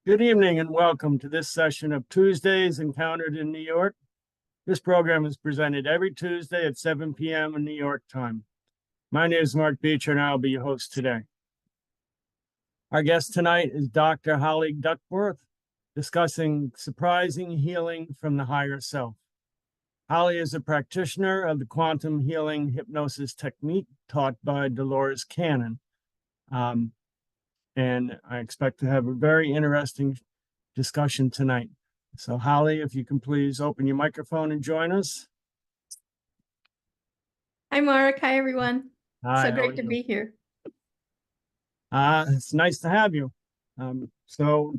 Good evening and welcome to this session of Tuesdays Encountered in New York. This program is presented every Tuesday at 7 p.m. in New York time. My name is Mark Beecher and I'll be your host today. Our guest tonight is Dr. Holly Duckworth, discussing surprising healing from the higher self. Holly is a practitioner of the quantum healing hypnosis technique taught by Dolores Cannon. And I expect to have a very interesting discussion tonight. So Holly, if you can please open your microphone and join us. Hi, Mark. Hi, everyone. Hi, So great to be here. It's nice to have you. So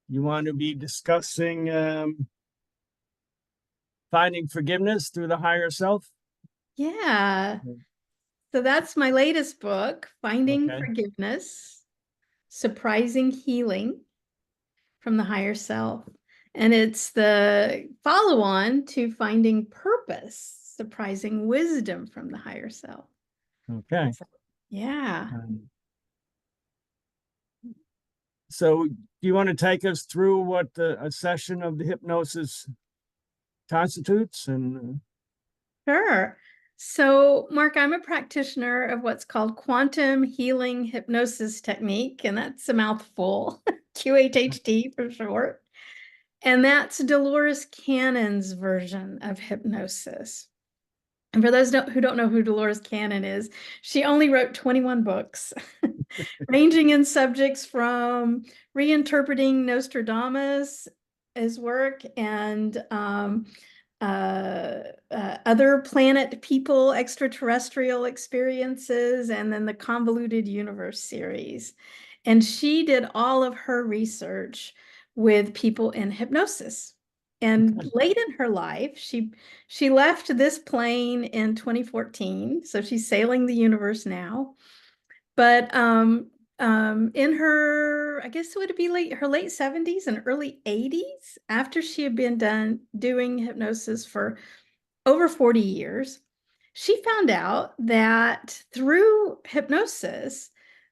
you want to be discussing finding forgiveness through the higher self? Yeah. So that's my latest book, Finding Okay. Forgiveness, Surprising Healing from the Higher Self. And it's the follow-on to Finding Purpose, Surprising Wisdom from the Higher Self. Okay. Yeah. So do you want to take us through what a session of the hypnosis constitutes? Sure. So, Mark, I'm a practitioner of what's called quantum healing hypnosis technique, and that's a mouthful, QHHT for short. And that's Dolores Cannon's version of hypnosis. And for those who don't know who Dolores Cannon is, she only wrote 21 books, ranging in subjects from reinterpreting Nostradamus' work and other planet people, extraterrestrial experiences, and then the Convoluted Universe series. And she did all of her research with people in hypnosis. And late in her life, she left this plane in 2014. So she's sailing the universe now. But in her, I guess it would be her late 70s and early 80s, after she had been done doing hypnosis for over 40 years, she found out that through hypnosis,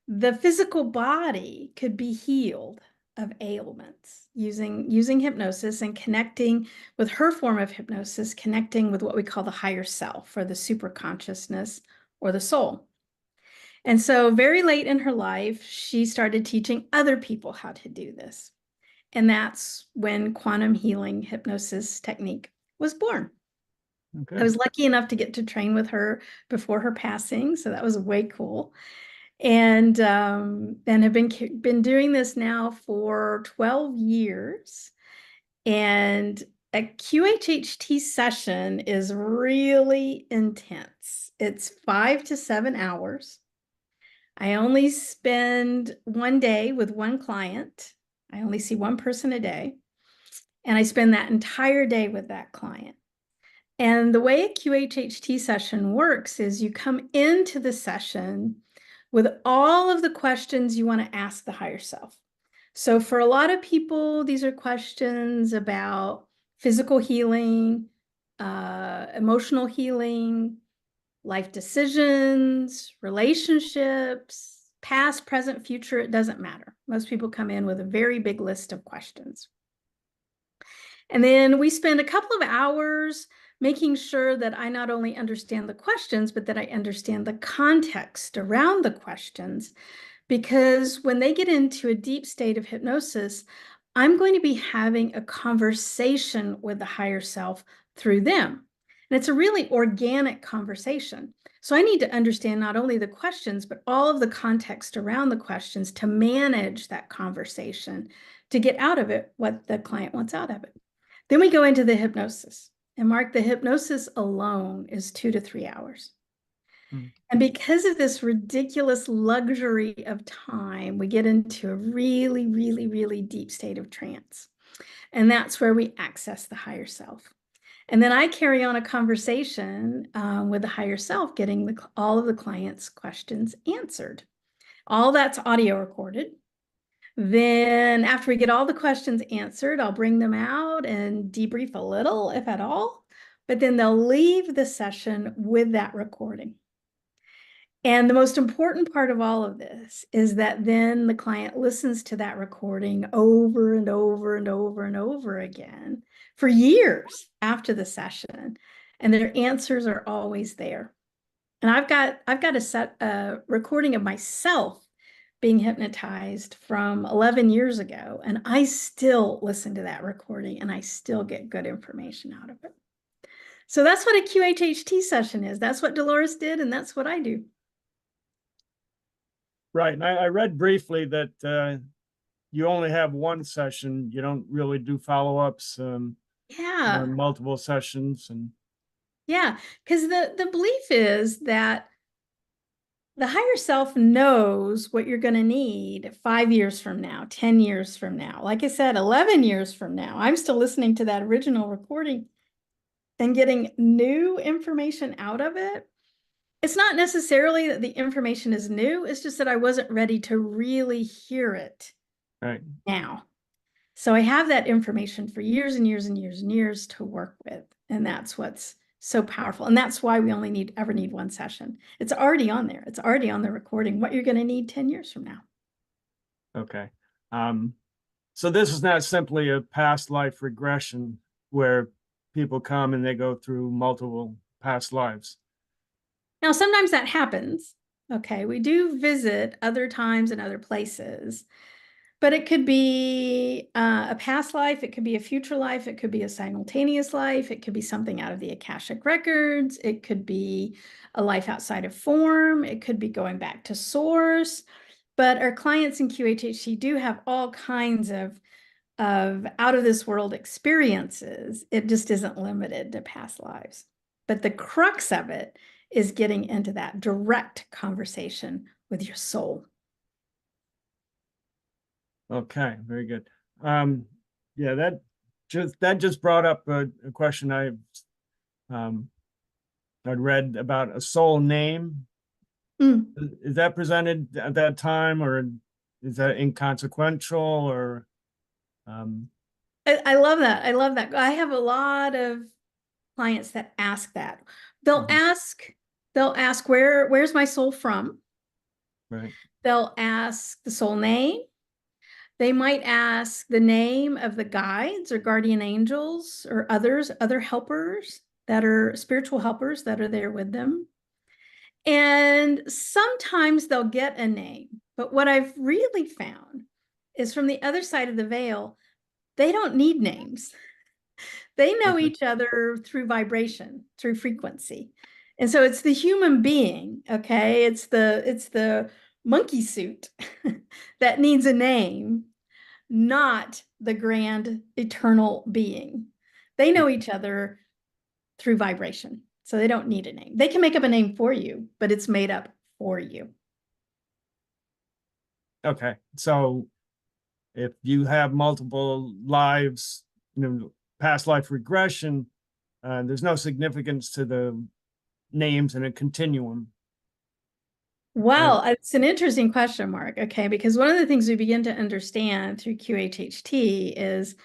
the physical body could be healed of ailments using hypnosis and connecting with her form of hypnosis, connecting with what we call the higher self or the super consciousness or the soul. And so very late in her life, she started teaching other people how to do this. And that's when quantum healing hypnosis technique was born. Okay. I was lucky enough to get to train with her before her passing, so that was way cool. And have been doing this now for 12 years. And a QHHT session is really intense. It's 5 to 7 hours. I only spend one day with one client. I only see one person a day. And I spend that entire day with that client. And the way a QHHT session works is you come into the session with all of the questions you want to ask the higher self. So for a lot of people, these are questions about physical healing, emotional healing, life decisions, relationships, past, present, future, it doesn't matter. Most people come in with a very big list of questions. And then we spend a couple of hours making sure that I not only understand the questions, but that I understand the context around the questions. Because when they get into a deep state of hypnosis, I'm going to be having a conversation with the higher self through them. And it's a really organic conversation. So I need to understand not only the questions, but all of the context around the questions to manage that conversation, to get out of it what the client wants out of it. Then we go into the hypnosis. And Mark, the hypnosis alone is 2 to 3 hours. And because of this ridiculous luxury of time, we get into a really, really, really deep state of trance. And that's where we access the higher self. And then I carry on a conversation with the higher self, getting all of the client's questions answered. All that's audio recorded. Then after we get all the questions answered, I'll bring them out and debrief a little, if at all. But then they'll leave the session with that recording. And the most important part of all of this is that then the client listens to that recording over and over and over and over again for years after the session, and their answers are always there. And I've got a recording of myself being hypnotized from 11 years ago, and I still listen to that recording and I still get good information out of it. So that's what a QHHT session is. That's what Dolores did, and that's what I do. Right. And I read briefly that you only have one session. You don't really do follow-ups Yeah. or multiple sessions. And Yeah, because the belief is that the higher self knows what you're going to need 5 years from now, 10 years from now. Like I said, 11 years from now, I'm still listening to that original recording and getting new information out of it. It's not necessarily that the information is new, it's just that I wasn't ready to really hear it right. now. So I have that information for years and years and years and years to work with. And that's what's so powerful. And that's why we only ever need one session. It's already on there. It's already on the recording, what you're going to need 10 years from now. Okay. So this is not simply a past life regression where people come and they go through multiple past lives. Now, sometimes that happens. Okay. We do visit other times and other places, but it could be a past life. It could be a future life. It could be a simultaneous life. It could be something out of the Akashic records. It could be a life outside of form. It could be going back to source. But our clients in QHHT do have all kinds of out of this world experiences. It just isn't limited to past lives. But the crux of it is getting into that direct conversation with your soul. Okay, very good. Yeah, that just brought up a question I'd read about a soul name. Mm. Is that presented at that time, or is that inconsequential, or I love that. I love that. I have a lot of clients that ask that. They'll Mhm. ask, where's my soul from? Right. They'll ask the soul name. They might ask the name of the guides or guardian angels or other helpers that are spiritual helpers that are there with them. And sometimes they'll get a name. But what I've really found is from the other side of the veil, they don't need names. They know Okay. each other through vibration, through frequency. And so it's the human being, okay? It's the monkey suit that needs a name, not the grand eternal being. They know each other through vibration. So they don't need a name. They can make up a name for you, but it's made up for you. Okay. So if you have multiple lives, past life regression, there's no significance to the names in a continuum, right? Well, it's an interesting question, Mark. Okay, because one of the things we begin to understand through QHHT is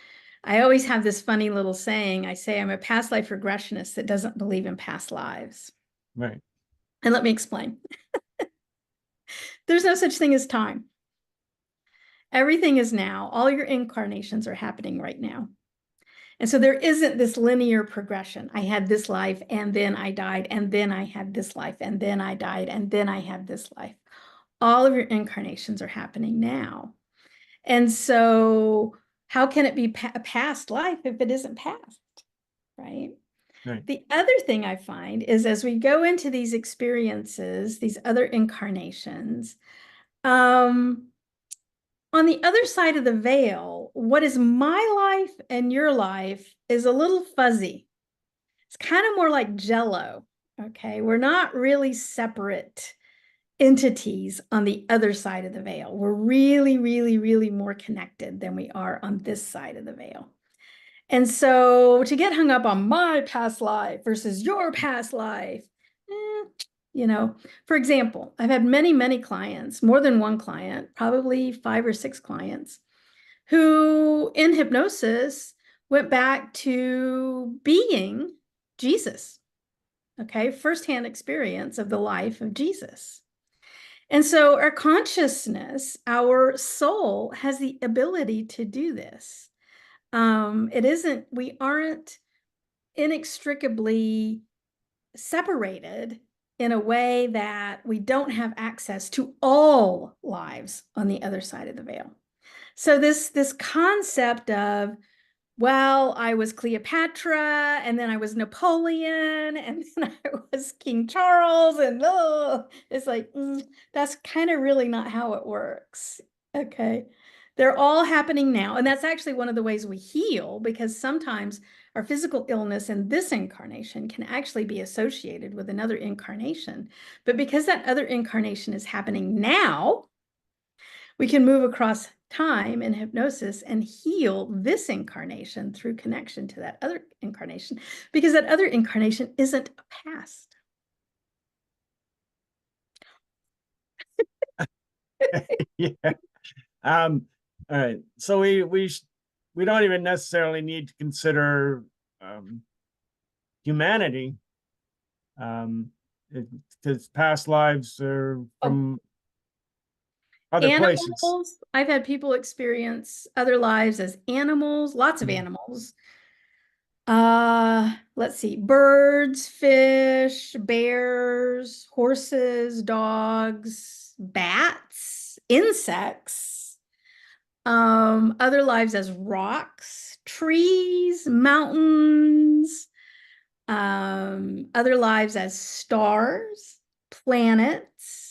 I always have this funny little saying. I say I'm a past life regressionist that doesn't believe in past lives. Right. And let me explain. There's no such thing as time. Everything is now. All your incarnations are happening right now. And so there isn't this linear progression. I had this life and then I died and then I had this life and then I died and then I had this life. All of your incarnations are happening now. And so how can it be a past life if it isn't past, right? Right. The other thing I find is as we go into these experiences, these other incarnations, on the other side of the veil, what is my life and your life is a little fuzzy. It's kind of more like Jello. Okay. We're not really separate entities on the other side of the veil. We're really, really, really more connected than we are on this side of the veil. And so to get hung up on my past life versus your past life, for example, I've had many, many clients, more than one client, probably 5 or 6 clients, who in hypnosis went back to being Jesus. Okay, firsthand experience of the life of Jesus. And so our consciousness, our soul has the ability to do this. We aren't inextricably separated in a way that we don't have access to all lives on the other side of the veil. So this concept of, well, I was Cleopatra, and then I was Napoleon, and then I was King Charles, and it's like, that's kind of really not how it works. Okay. They're all happening now. And that's actually one of the ways we heal, because sometimes our physical illness in this incarnation can actually be associated with another incarnation. But because that other incarnation is happening now, we can move across time in hypnosis and heal this incarnation through connection to that other incarnation, because that other incarnation isn't a past. Yeah. All right. So we don't even necessarily need to consider humanity, because past lives are from other places. Animals, I've had people experience other lives as animals, lots of animals. Let's see, birds, fish, bears, horses, dogs, bats, insects, other lives as rocks, trees, mountains, other lives as stars, planets.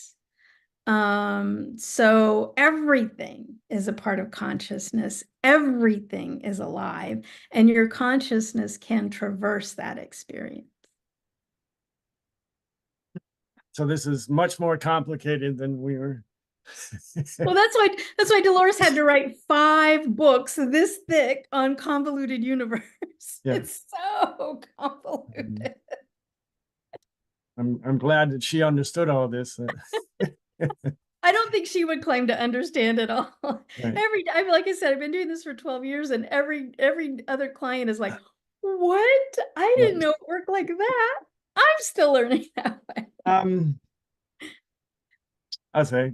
So everything is a part of consciousness. Everything is alive, and your consciousness can traverse that experience. So this is much more complicated than we were. Well, that's why Dolores had to write 5 books this thick on convoluted universe. Yeah. It's so convoluted. I'm glad that she understood all this. I don't think she would claim to understand it all. Right. Like I said, I've been doing this for 12 years, and every other client is like, what? I didn't know it worked like that. I'm still learning that way. I say,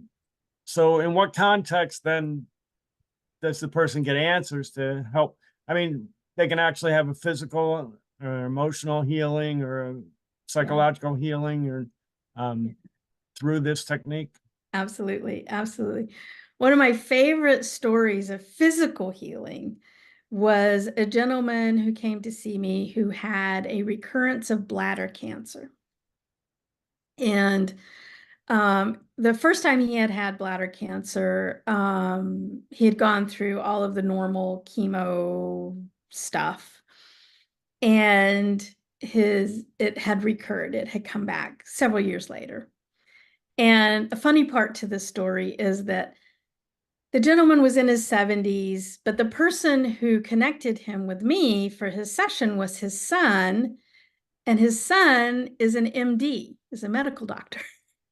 so in what context then does the person get answers to help? I mean, they can actually have a physical or emotional healing or a psychological healing or through this technique. Absolutely. Absolutely. One of my favorite stories of physical healing was a gentleman who came to see me who had a recurrence of bladder cancer. And the first time he had bladder cancer, he had gone through all of the normal chemo stuff, and it had recurred. It had come back several years later. And a funny part to this story is that the gentleman was in his 70s, but the person who connected him with me for his session was his son, and his son is an MD, is a medical doctor,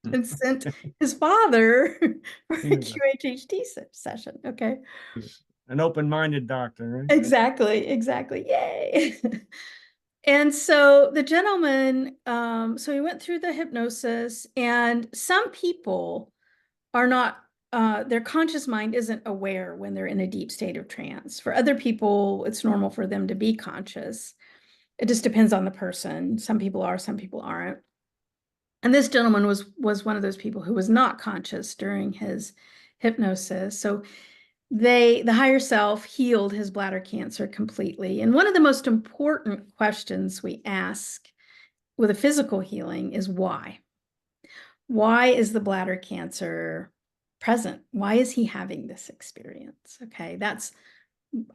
and sent his father for a QHHT session. Okay. An open-minded doctor, right? Exactly. Yay. And so the gentleman, so he went through the hypnosis, and some people are not, their conscious mind isn't aware when they're in a deep state of trance. For other people, it's normal for them to be conscious. It just depends on the person. Some people are, some people aren't. And this gentleman was one of those people who was not conscious during his hypnosis. So the higher self healed his bladder cancer completely. And one of the most important questions we ask with a physical healing is why? Why is the bladder cancer present? Why is he having this experience? Okay, that's,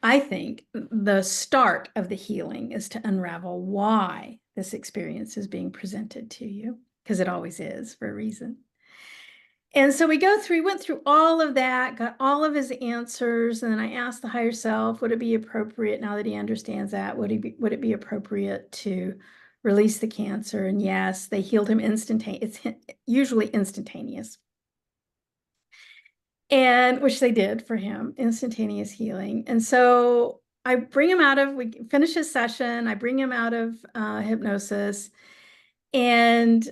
I think, the start of the healing is to unravel why this experience is being presented to you, because it always is for a reason. And so we went through all of that, got all of his answers. And then I asked the higher self, would it be appropriate now that he understands that? Would it be appropriate to release the cancer? And yes, they healed him instantaneous. It's usually instantaneous. And which they did for him, instantaneous healing. And so we finish his session. I bring him out of hypnosis. And,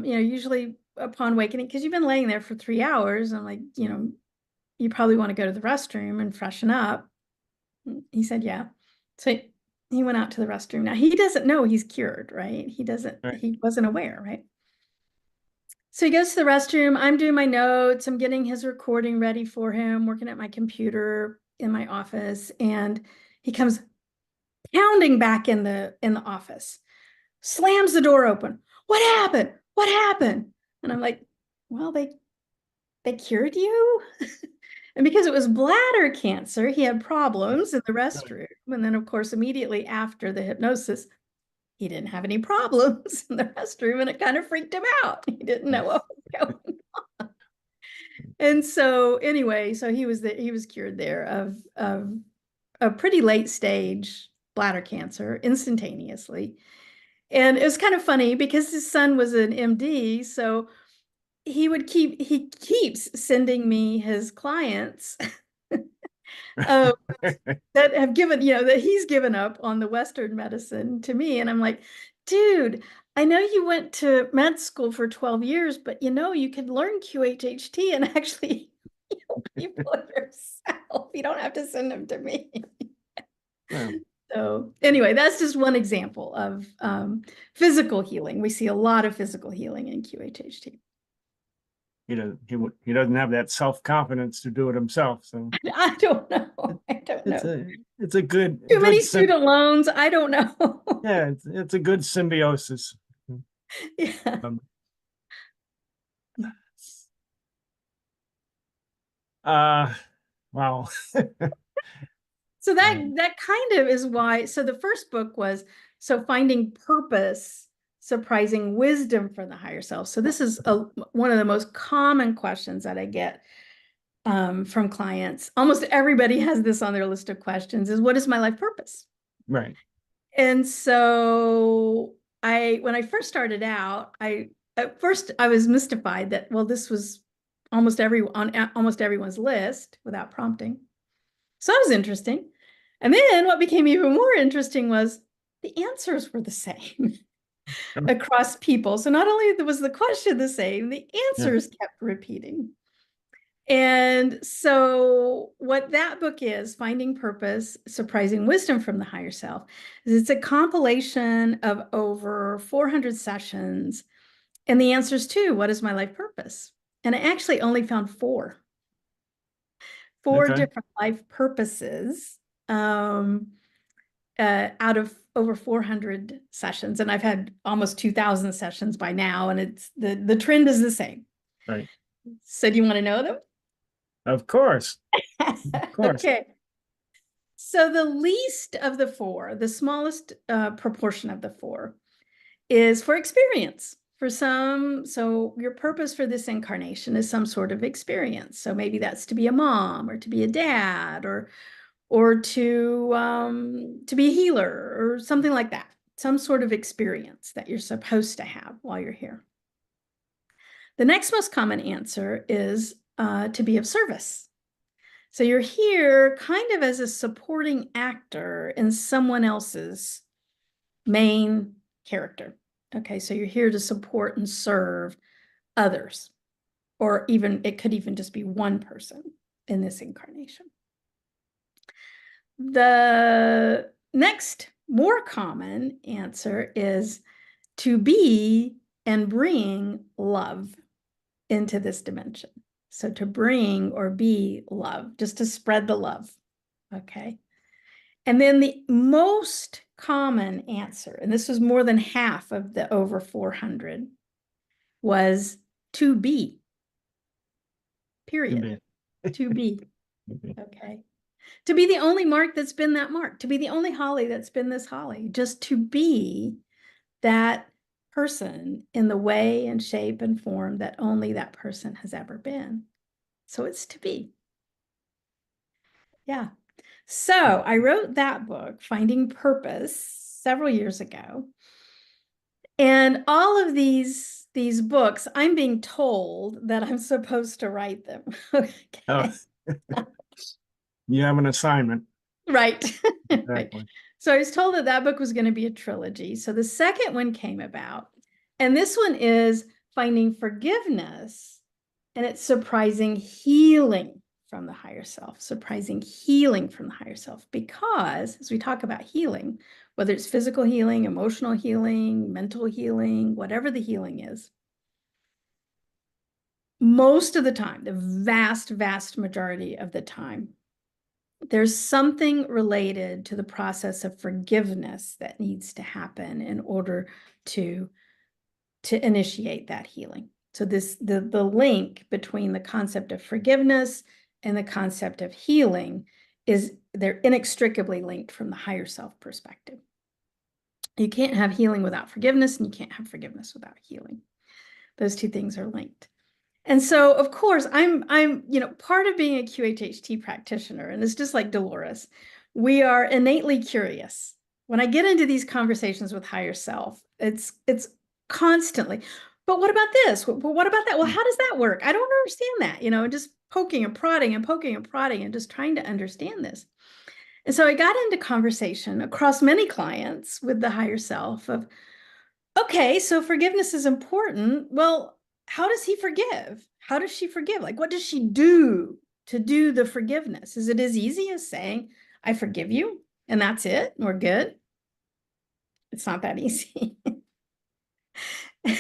usually upon awakening, because you've been laying there for 3 hours, I'm like, you probably want to go to the restroom and freshen up. He said, yeah. So he went out to the restroom. Now he doesn't know he's cured, right? Right. He wasn't aware, right? So he goes to the restroom. I'm doing my notes. I'm getting his recording ready for him, working at my computer in my office. And he comes pounding back in the office, slams the door open. What happened? What happened? And I'm like, well, they cured you. And because it was bladder cancer, he had problems in the restroom. And then, of course, immediately after the hypnosis, he didn't have any problems in the restroom, and it kind of freaked him out. He didn't know what was going on. And so anyway, so he was cured there of a pretty late stage bladder cancer instantaneously. And it was kind of funny because his son was an MD, so he keeps sending me his clients that have given, that he's given up on the Western medicine to me. And I'm like, dude, I know you went to med school for 12 years, but you could learn QHHT and actually heal people yourself. You don't have to send them to me. Yeah. So anyway, that's just one example of physical healing. We see a lot of physical healing in QHHT. He doesn't have that self-confidence to do it himself. So I don't know. I don't know. It's a good Too many student loans. I don't know. Yeah, it's a good symbiosis. Yeah. Wow. So that kind of is why. So the first book was Finding Purpose, Surprising Wisdom from the Higher Self. So this is one of the most common questions that I get from clients. Almost everybody has this on their list of questions: is what is my life purpose? Right. And so when I first started out, at first I was mystified that, well, this was on almost everyone's list without prompting. So that was interesting. And then what became even more interesting was the answers were the same across people. So not only was the question the same, the answers kept repeating. And so what that book is, Finding Purpose, Surprising Wisdom from the Higher Self, is it's a compilation of over 400 sessions and the answers to what is my life purpose? And I actually only found four different life purposes out of over 400 sessions. And I've had almost 2,000 sessions by now, and it's the trend is the same. Right. So do you want to know them? Of course. Of course. Okay. So the least of the four, the smallest proportion of the four, is for experience. For some, so your purpose for this incarnation is some sort of experience. So maybe that's to be a mom, or to be a dad, or to be a healer, or something like that. Some sort of experience that you're supposed to have while you're here. The next most common answer is to be of service. So you're here kind of as a supporting actor in someone else's main character. Okay, so you're here to support and serve others, or even it could even just be one person in this incarnation. The next more common answer is to be and bring love into this dimension. So to bring or be love, just to spread the love. Okay. And then the most common answer, and this was more than half of the over 400, was to be. Period. To be. Okay. To be the only Mark that's been that Mark. To be the only Holly that's been this Holly. Just to be that person in the way and shape and form that only that person has ever been. So it's to be. Yeah. So I wrote that book, Finding Purpose, several years ago. And all of these books, I'm being told that I'm supposed to write them. Okay. Oh. You have an assignment. Right. Exactly. Right. So I was told that book was going to be a trilogy. So the second one came about, and this one is finding forgiveness, and it's surprising healing from the higher self, surprising healing from the higher self. Because as we talk about healing, whether it's physical healing, emotional healing, mental healing, whatever the healing is, most of the time, the vast, vast majority of the time, there's something related to the process of forgiveness that needs to happen in order to initiate that healing. So the link between the concept of forgiveness and the concept of healing is they're inextricably linked from the higher self perspective. You can't have healing without forgiveness, and you can't have forgiveness without healing. Those two things are linked. And so, of course, I'm part of being a QHHT practitioner, and it's just like Dolores, we are innately curious. When I get into these conversations with higher self, it's constantly, but what about this? Well, what about that? Well, how does that work? I don't understand that, just poking and prodding and poking and prodding and just trying to understand this. And so I got into conversation across many clients with the higher self of, okay, so forgiveness is important. Well, how does he forgive? How does she forgive? Like, what does she do to do the forgiveness? Is it as easy as saying, I forgive you, and that's it, and we're good? It's not that easy.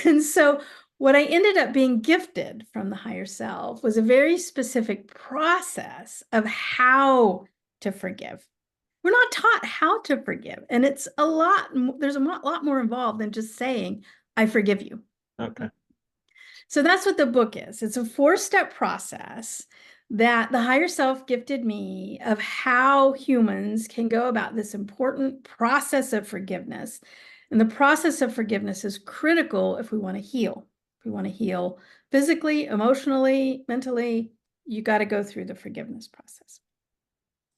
And so what I ended up being gifted from the higher self was a very specific process of how to forgive. We're not taught how to forgive. And it's there's a lot more involved than just saying, I forgive you. Okay. So that's what the book is. It's a 4-step process that the higher self gifted me of how humans can go about this important process of forgiveness. And the process of forgiveness is critical if we want to heal. If we want to heal physically, emotionally, mentally, you got to go through the forgiveness process.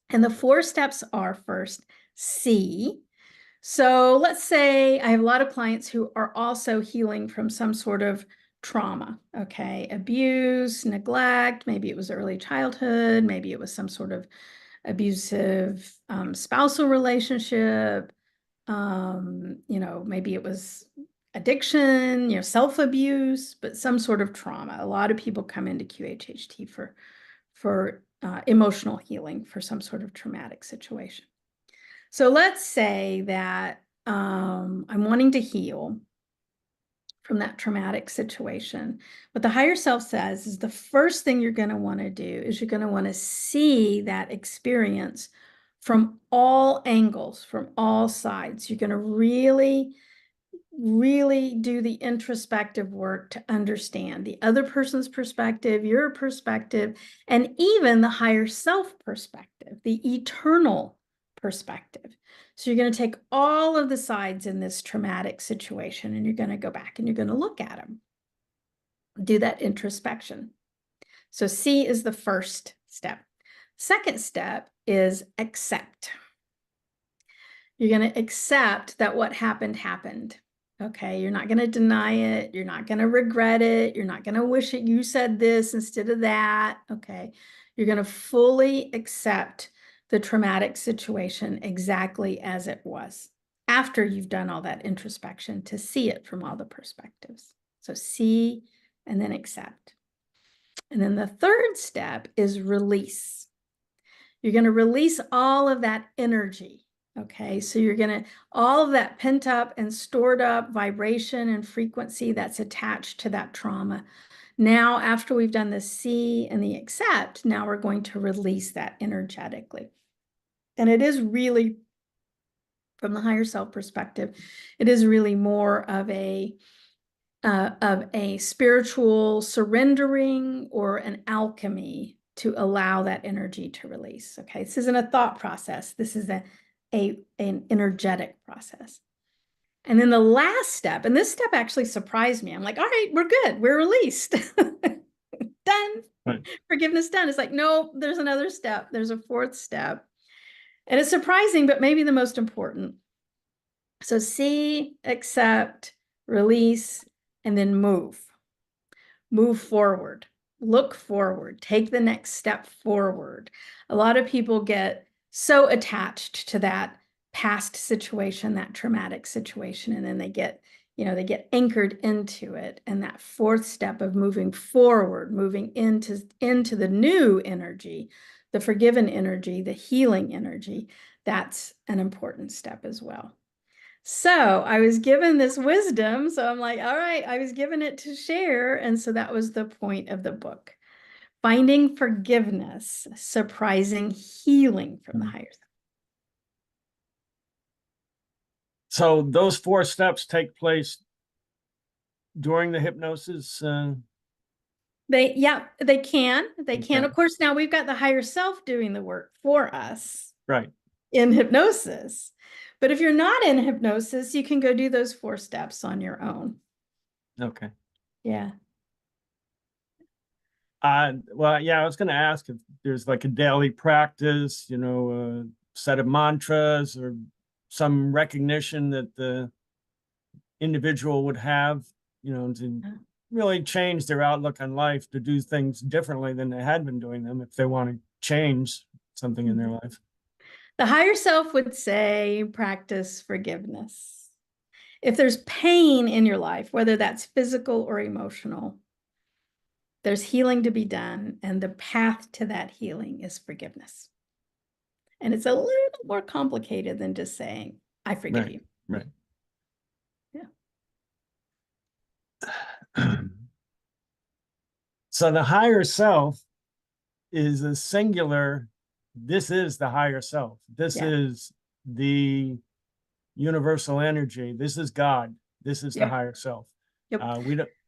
And the 4 steps are: first, see. So let's say I have a lot of clients who are also healing from some sort of trauma, okay? Abuse, neglect, maybe it was early childhood, maybe it was some sort of abusive spousal relationship, maybe it was addiction, self-abuse, but some sort of trauma. A lot of people come into QHHT for emotional healing for some sort of traumatic situation. So let's say that I'm wanting to heal from that traumatic situation. What the higher self says is the first thing you're going to want to do is you're going to want to see that experience from all angles, from all sides. You're going to really do the introspective work to understand the other person's perspective, your perspective, and even the higher self perspective, the eternal perspective. So you're going to take all of the sides in this traumatic situation, and you're going to go back and you're going to look at them. Do that introspection. So C is the first step. Second step is accept. You're going to accept that what happened happened. Okay, you're not going to deny it. You're not going to regret it. You're not going to wish it you said this instead of that. Okay, you're going to fully accept the traumatic situation exactly as it was after you've done all that introspection to see it from all the perspectives. So see and then accept. And then the third step is release. You're going to release all of that energy. Okay, so you're going to, all of that pent up and stored up vibration and frequency that's attached to that trauma. Now, after we've done the see and the accept, now we're going to release that energetically. And it is really, from the higher self perspective, it is really more of a spiritual surrendering or an alchemy to allow that energy to release. Okay, this isn't a thought process. This is an energetic process. And then the last step, and this step actually surprised me. I'm like, all right, we're good. We're released. Done. Right. Forgiveness done. It's like, no, there's another step. There's a 4th step. And it's surprising, but maybe the most important. So see, accept, release, and then move. Move forward. Look forward. Take the next step forward. A lot of people get so attached to that past situation, that traumatic situation, and then they get they get anchored into it. And that fourth step of moving forward, moving into the new energy, the forgiven energy, the healing energy, that's an important step as well. So I was given this wisdom. So I'm like, all right, I was given it to share. And so that was the point of the book. Finding forgiveness, surprising healing from the higher self. So those 4 steps take place during the hypnosis. They can. They can. Okay. Of course, now we've got the higher self doing the work for us Right. in hypnosis. But if you're not in hypnosis, you can go do those 4 steps on your own. Okay. Yeah. Well, yeah, I was going to ask if there's like a daily practice, a set of mantras or some recognition that the individual would have, to really change their outlook on life, to do things differently than they had been doing them if they want to change something in their life. The higher self would say, practice forgiveness. If there's pain in your life, whether that's physical or emotional, there's healing to be done, and the path to that healing is forgiveness. And it's a little more complicated than just saying, I forgive you. Right. Yeah. So the higher self is a singular. This is the higher self. This is the universal energy. This is God. This is the higher self. Yep.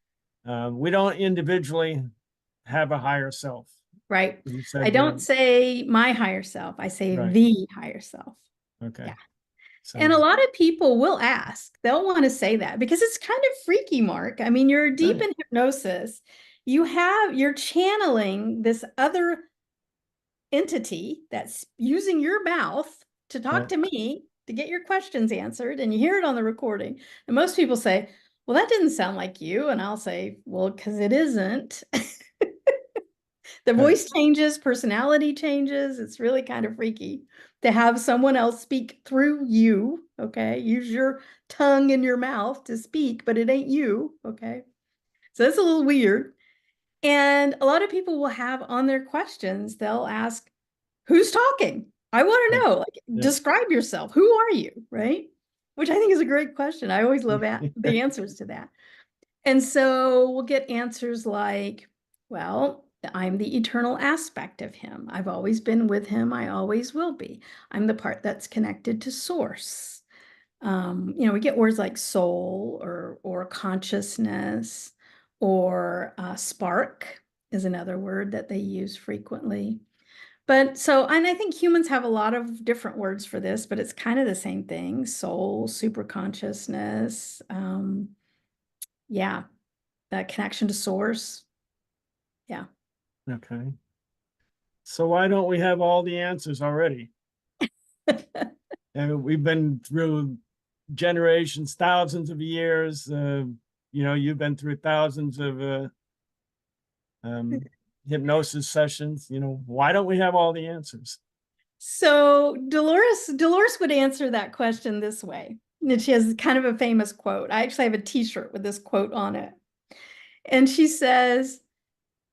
We don't individually have a higher self. Right. You said, I don't say my higher self. I say right. the higher self. Okay. Yeah. So, and a lot of people will ask, they'll want to say that because it's kind of freaky, Mark. I mean, you're deep in hypnosis. You're channeling this other entity that's using your mouth to talk to me to get your questions answered, and you hear it on the recording. And most people say, well, that didn't sound like you. And I'll say, well, because it isn't. The voice changes, personality changes. It's really kind of freaky to have someone else speak through you. Okay. Use your tongue and your mouth to speak, but it ain't you. Okay. So that's a little weird. And a lot of people will have on their questions, they'll ask, who's talking? I want to know, like, describe yourself. Who are you? Right. Which I think is a great question. I always love the answers to that. And so we'll get answers like, well, I'm the eternal aspect of him. I've always been with him. I always will be. I'm the part that's connected to source. We get words like soul or consciousness, or spark is another word that they use frequently. And I think humans have a lot of different words for this, but it's kind of the same thing. Soul, super consciousness. Yeah, that connection to source. Yeah. Okay. So why don't we have all the answers already? And we've been through generations, thousands of years. You've been through thousands of hypnosis sessions. Why don't we have all the answers? So Dolores would answer that question this way. And she has kind of a famous quote. I actually have a t-shirt with this quote on it. And she says,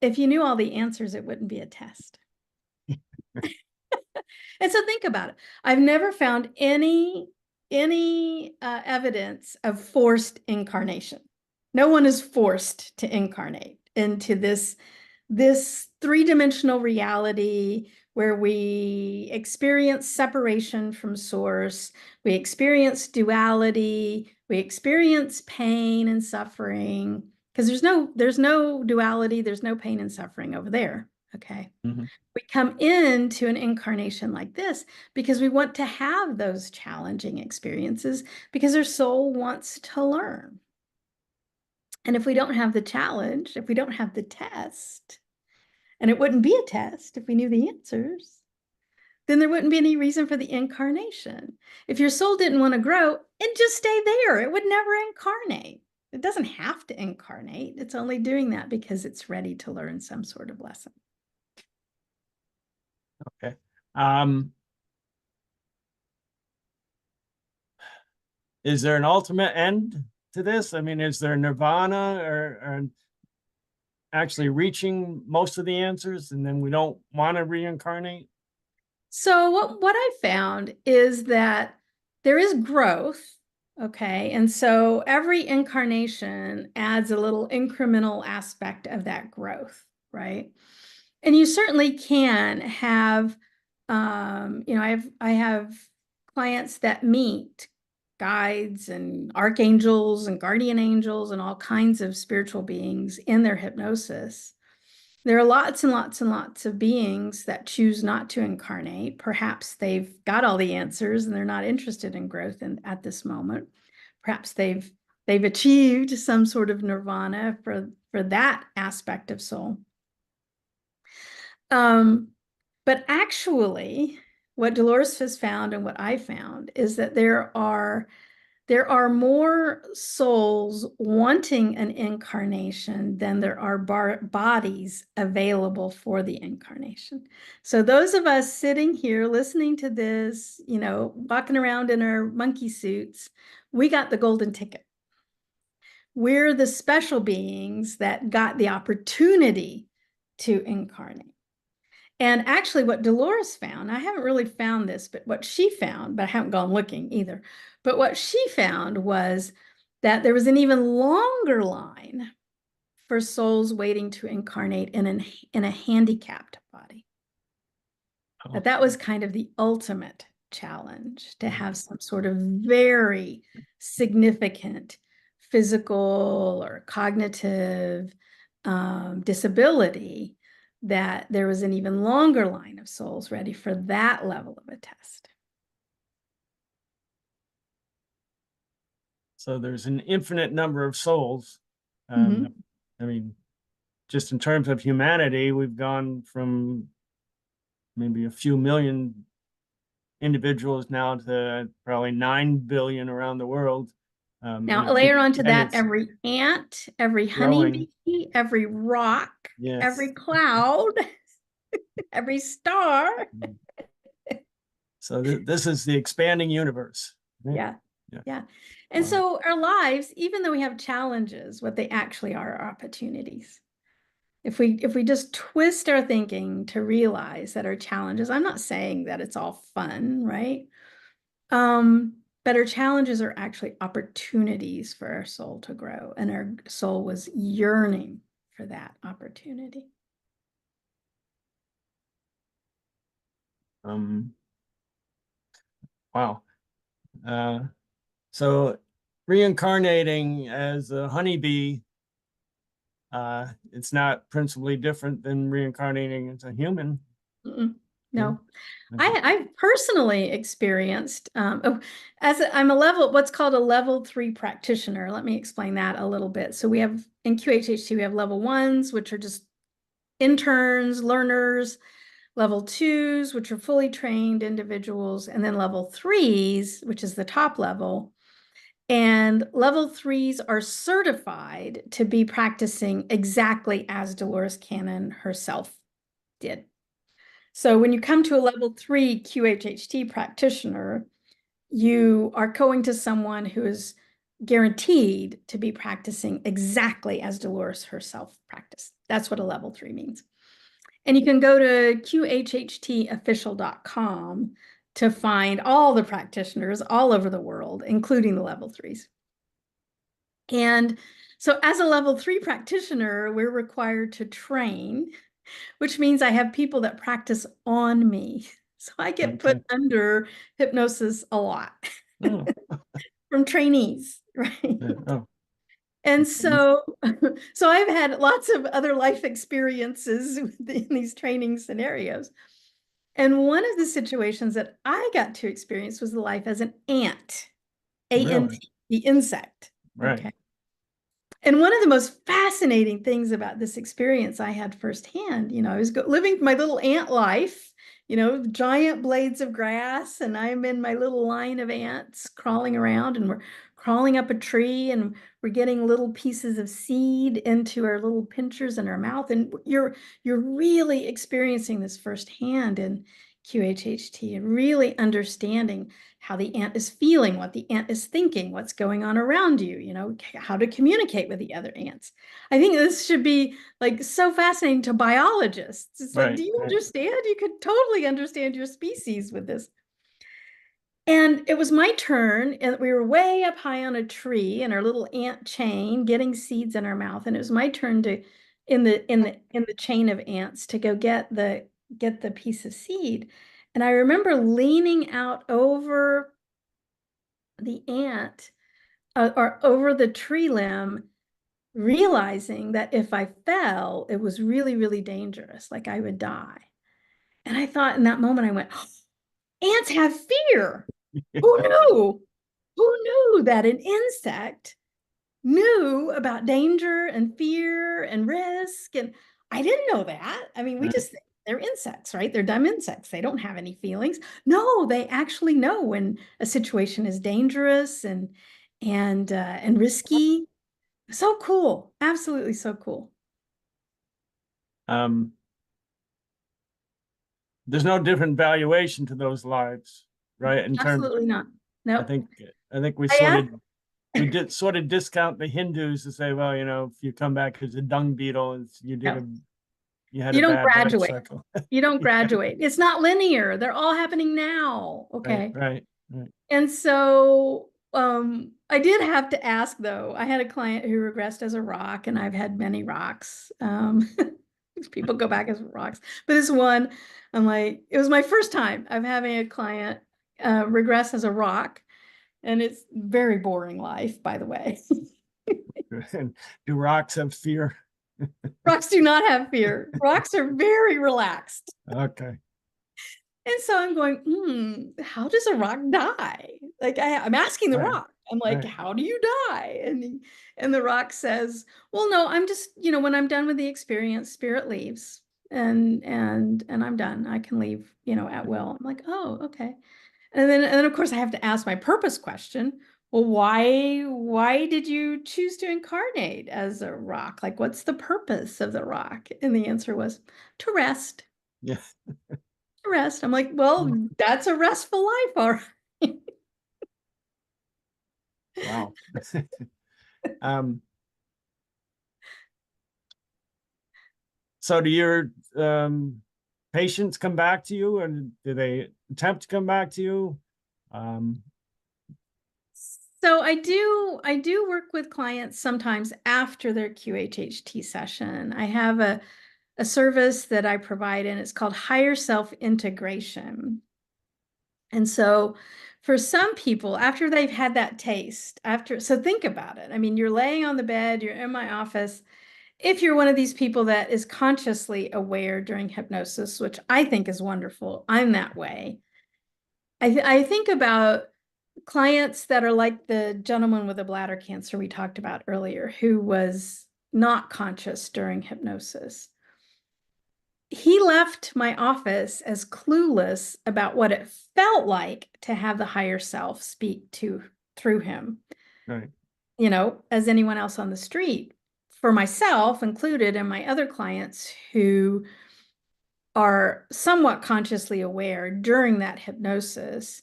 if you knew all the answers, it wouldn't be a test. And so think about it. I've never found any evidence of forced incarnation. No one is forced to incarnate into this three-dimensional reality where we experience separation from source, we experience duality, we experience pain and suffering, because there's no duality, there's no pain and suffering over there. Okay. Mm-hmm. We come into an incarnation like this because we want to have those challenging experiences because our soul wants to learn. And if we don't have the challenge, if we don't have the test, and it wouldn't be a test if we knew the answers, then there wouldn't be any reason for the incarnation. If your soul didn't want to grow, it'd just stay there. It would never incarnate. It doesn't have to incarnate. It's only doing that because it's ready to learn some sort of lesson. Okay. Is there an ultimate end to this? I mean, is there nirvana or actually reaching most of the answers and then we don't want to reincarnate? So what I found is that there is growth, okay? And so every incarnation adds a little incremental aspect of that growth, right? And you certainly can have, I have clients that meet guides and archangels and guardian angels and all kinds of spiritual beings in their hypnosis. There are lots and lots and lots of beings that choose not to incarnate. Perhaps they've got all the answers and they're not interested in growth at this moment. Perhaps they've achieved some sort of nirvana for that aspect of soul. But actually, what Dolores has found and what I found is that there are more souls wanting an incarnation than there are bodies available for the incarnation. So those of us sitting here listening to this, walking around in our monkey suits, we got the golden ticket. We're the special beings that got the opportunity to incarnate. And actually what Dolores found, I haven't really found this, but what she found, but I haven't gone looking either, but what she found was that there was an even longer line for souls waiting to incarnate in a handicapped body. Oh. That was kind of the ultimate challenge, to have some sort of very significant physical or cognitive disability, that there was an even longer line of souls ready for that level of a test. So there's an infinite number of souls. Mm-hmm. I mean, just in terms of humanity, we've gone from maybe a few million individuals now to probably 9 billion around the world. Now, layer onto that every ant, every growing. honeybee, every rock, Yes. every cloud, every star. So this is the expanding universe. Right? Yeah. And so our lives, even though we have challenges, what they actually are opportunities. If we just twist our thinking to realize that our challenges, I'm not saying that it's all fun, right? But our challenges are actually opportunities for our soul to grow, and our soul was yearning for that opportunity. Wow. So reincarnating as a honeybee, it's not principally different than reincarnating as a human. No. I've personally experienced, I'm what's called a level 3 practitioner. Let me explain that a little bit. So we have, in QHHT, we have level 1s, which are just interns, learners, level 2s, which are fully trained individuals, and then level 3s, which is the top level. And level 3s are certified to be practicing exactly as Dolores Cannon herself did. So when you come to a level 3 QHHT practitioner, you are going to someone who is guaranteed to be practicing exactly as Dolores herself practiced. That's what a level 3 means. And you can go to qhhtofficial.com to find all the practitioners all over the world, including the level 3s. And so as a level 3 practitioner, we're required to train, which means I have people that practice on me. So I get put under hypnosis a lot from trainees, right? And so I've had lots of other life experiences in these training scenarios. And one of the situations that I got to experience was the life as an ant, A-N-T, the insect. Right. Okay. And one of the most fascinating things about this experience I had firsthand, I was living my little ant life, giant blades of grass, and I'm in my little line of ants crawling around, and we're crawling up a tree, and we're getting little pieces of seed into our little pinchers in our mouth. And you're really experiencing this firsthand. And QHHT and really understanding how the ant is feeling, what the ant is thinking, what's going on around you, you know, how to communicate with the other ants. I think this should be like so fascinating to biologists. It's like, Right, do you right. understand? You could totally understand your species with this. And it was my turn, and we were way up high on a tree in our little ant chain, getting seeds in our mouth. And it was my turn to, in the chain of ants, to go get the piece of seed. And I remember leaning out over the ant, or over the tree limb, realizing that if I fell, it was really, really dangerous, like I would die. And I thought in that moment, I went, ants have fear. Who knew? Who knew that an insect knew about danger and fear and risk? And I didn't know that. I mean, we Right. just think they're insects, right? They're dumb insects. They don't have any feelings. No, they actually know when a situation is dangerous and risky. So cool. Absolutely so cool. Um, there's no different valuation to those lives, right? In terms, Absolutely not. I Nope. think, I think we I sort of asked, we did sort of discount the Hindus to say, well, if you come back as a dung beetle, no, you had a you don't bad life graduate. cycle. You don't Yeah, graduate. It's not linear. They're all happening now. right, Okay. right, right. And so I did have to ask though. I had a client who regressed as a rock, and I've had many rocks. People go back as rocks, but this one, I'm like, it was my first time of having a client regress as a rock, and it's very boring life, by the way. And do rocks have fear? Rocks do not have fear. Rocks are very relaxed. Okay, And so I'm going, how does a rock die? Like I'm asking the right, rock. I'm like, right. how do you die? And the rock says, well, no, I'm just, when I'm done with the experience, spirit leaves and I'm done. I can leave, at will. I'm like, oh, okay. And then of course I have to ask my purpose question. Well, why did you choose to incarnate as a rock? Like, what's the purpose of the rock? And the answer was to rest. Yeah. Rest. I'm like, well, that's a restful life, all right. Wow. Um, so do your patients come back to you, or do they attempt to come back to you? Um, So I do work with clients sometimes after their QHHT session. I have a service that I provide, and it's called higher self integration. And so for some people, after they've had that taste, so think about it. I mean, you're laying on the bed, you're in my office. If you're one of these people that is consciously aware during hypnosis, which I think is wonderful, I'm that way. I think about clients that are like the gentleman with the bladder cancer we talked about earlier, who was not conscious during hypnosis. He left my office as clueless about what it felt like to have the higher self speak through him, right, as anyone else on the street. For myself included, and my other clients who are somewhat consciously aware during that hypnosis,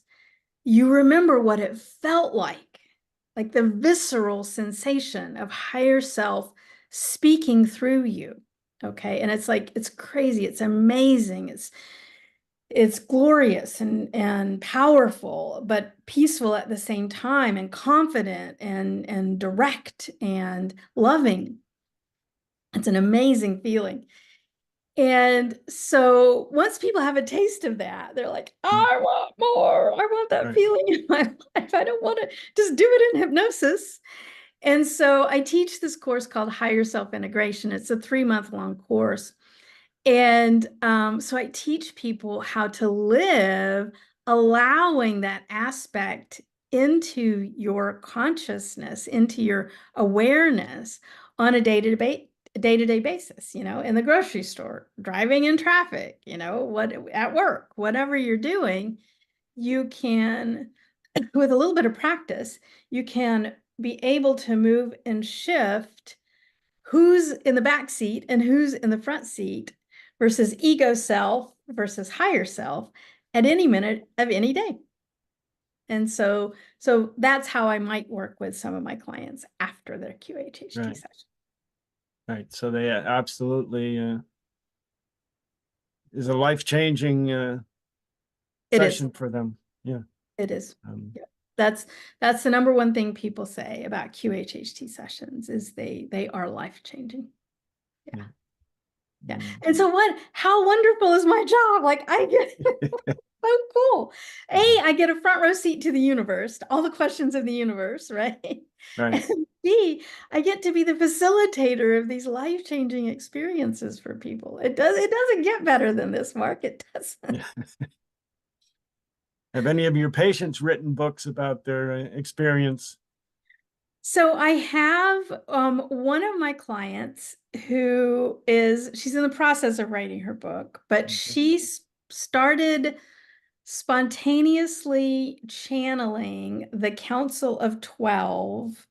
you remember what it felt like the visceral sensation of higher self speaking through you. Okay. And it's like, it's crazy. It's amazing. It's glorious and powerful, but peaceful at the same time, and confident and direct and loving. It's an amazing feeling. And so once people have a taste of that, they're like, I want more. I want that right. feeling in my life. I don't want to just do it in hypnosis. And so I teach this course called Higher Self Integration. It's a 3-month long course. And so I teach people how to live, allowing that aspect into your consciousness, into your awareness on a day-to-day basis, in the grocery store, driving in traffic, at work, whatever you're doing, you can, with a little bit of practice, you can be able to move and shift who's in the back seat and who's in the front seat versus ego self versus higher self, at any minute of any day. And so that's how I might work with some of my clients after their QHHT Right. session. Right. So they absolutely is a life-changing It is. session for them. Yeah. It is. Yeah. That's the number one thing people say about QHHT sessions is they are life-changing. Yeah. Yeah. And so how wonderful is my job? Like I get so cool. I get a front row seat to the universe, to all the questions of the universe, right? Right. And B, I get to be the facilitator of these life-changing experiences for people. It doesn't get better than this, Mark. It doesn't. Yeah. Have any of your patients written books about their experience? So I have one of my clients she's in the process of writing her book, but she started spontaneously channeling the Council of 12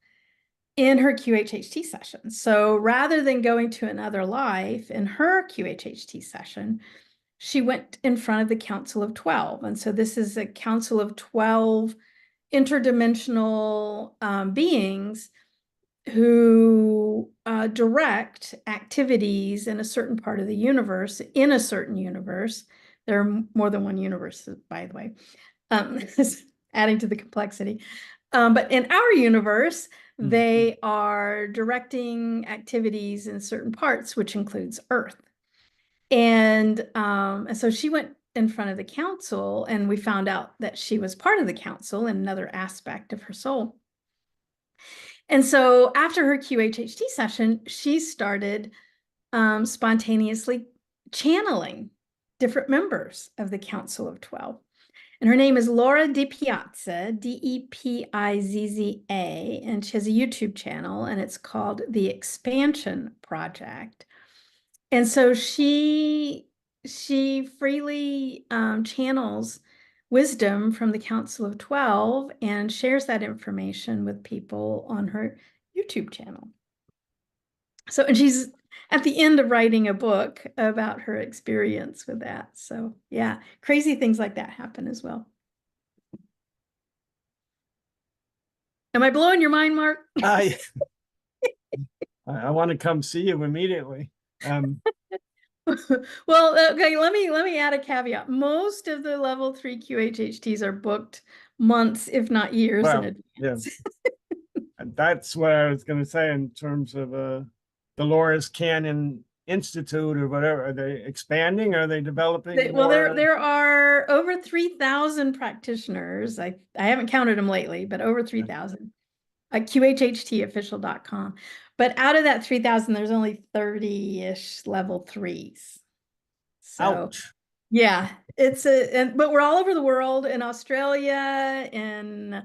in her QHHT session. So rather than going to another life in her QHHT session, she went in front of the Council of 12. And so this is a Council of 12 interdimensional beings who direct activities in a certain part of the universe, in a certain universe. There are more than one universe, by the way, adding to the complexity. But in our universe, they are directing activities in certain parts, which includes Earth. And so she went in front of the council, and we found out that she was part of the council in another aspect of her soul. And so after her QHHT session, she started spontaneously channeling different members of the Council of 12. And her name is Laura DiPiazza, Depizza, and she has a YouTube channel, and it's called The Expansion Project. And so she freely channels wisdom from the Council of 12 and shares that information with people on her YouTube channel. So, and she's at the end of writing a book about her experience with that. So yeah, crazy things like that happen as well. Am I blowing your mind, Mark? I want to come see you immediately. Well, okay, let me add a caveat. Most of the level 3 QHHTs are booked months, if not years in advance. Yeah. That's what I was going to say in terms of Dolores Cannon Institute or whatever. Are they expanding? Are they developing Well, more? there are over 3,000 practitioners. I haven't counted them lately, but over 3,000 at QHHTofficial.com. But out of that 3,000, there's only 30-ish level 3s. So Ouch. yeah, but we're all over the world, in Australia, in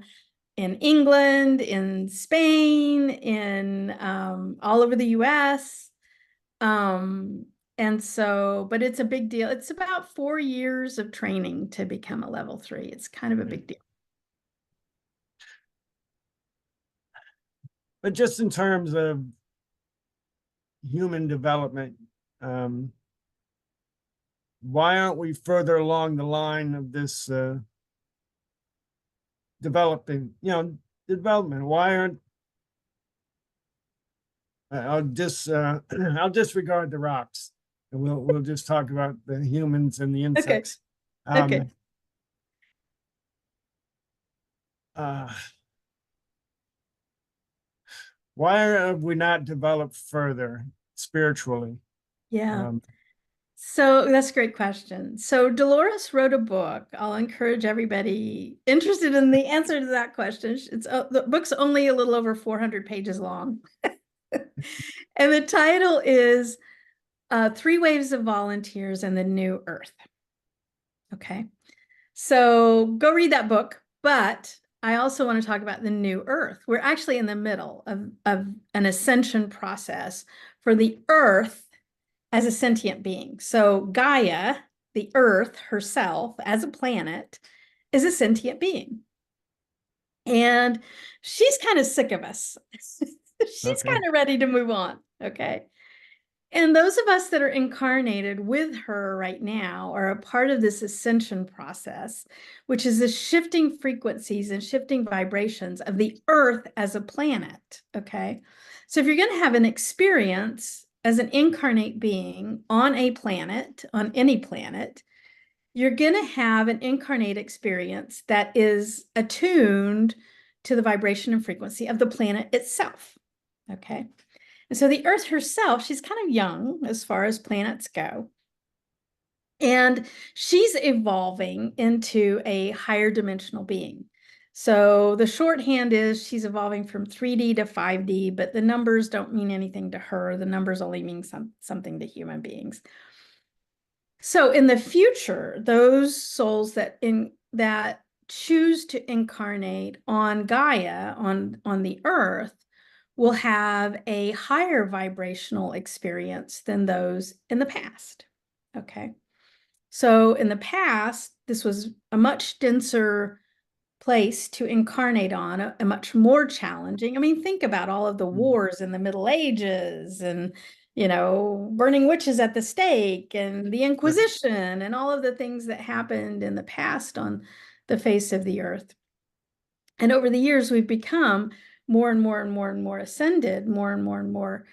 England, in Spain, in all over the US. And so, but it's a big deal. It's about 4 years of training to become a level 3. It's kind of a big deal. But just in terms of human development, why aren't we further along the line of this development? Why aren't I'll disregard the rocks, and we'll just talk about the humans and the insects. Okay. Why have we not developed further spiritually? Yeah. So that's a great question. So Dolores wrote a book. I'll encourage everybody interested in the answer to that question. The book's only a little over 400 pages long. And the title is 3 Waves of Volunteers and the New Earth. Okay. So go read that book. But I also want to talk about the new Earth. We're actually in the middle of an ascension process for the Earth as a sentient being. So Gaia, the Earth herself as a planet, is a sentient being. And she's kind of sick of us. She's kind of ready to move on. Okay. And those of us that are incarnated with her right now are a part of this ascension process, which is the shifting frequencies and shifting vibrations of the Earth as a planet. Okay. So if you're going to have an experience as an incarnate being on a planet, on any planet, you're going to have an incarnate experience that is attuned to the vibration and frequency of the planet itself. Okay. And so the Earth herself, she's kind of young as far as planets go. And she's evolving into a higher dimensional being. So the shorthand is she's evolving from 3D to 5D, but the numbers don't mean anything to her. The numbers only mean something to human beings. So in the future, those souls that choose to incarnate on Gaia, on the Earth, will have a higher vibrational experience than those in the past. Okay. So in the past, this was a much denser place to incarnate on, a much more challenging. I mean, think about all of the wars in the Middle Ages and, burning witches at the stake and the Inquisition and all of the things that happened in the past on the face of the earth. And over the years, we've become more and more and more and more ascended, more and more and more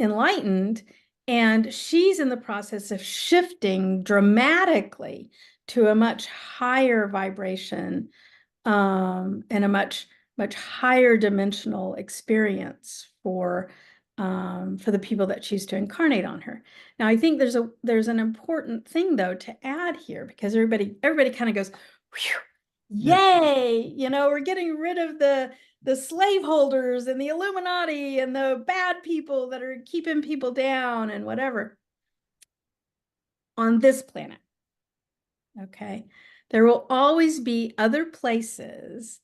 enlightened. And she's in the process of shifting dramatically to a much higher vibration and a much, much higher dimensional experience for the people that choose to incarnate on her. Now, I think there's an important thing though to add here, because everybody kind of goes, yay, we're getting rid of the slaveholders and the Illuminati and the bad people that are keeping people down and whatever on this planet. Okay. There will always be other places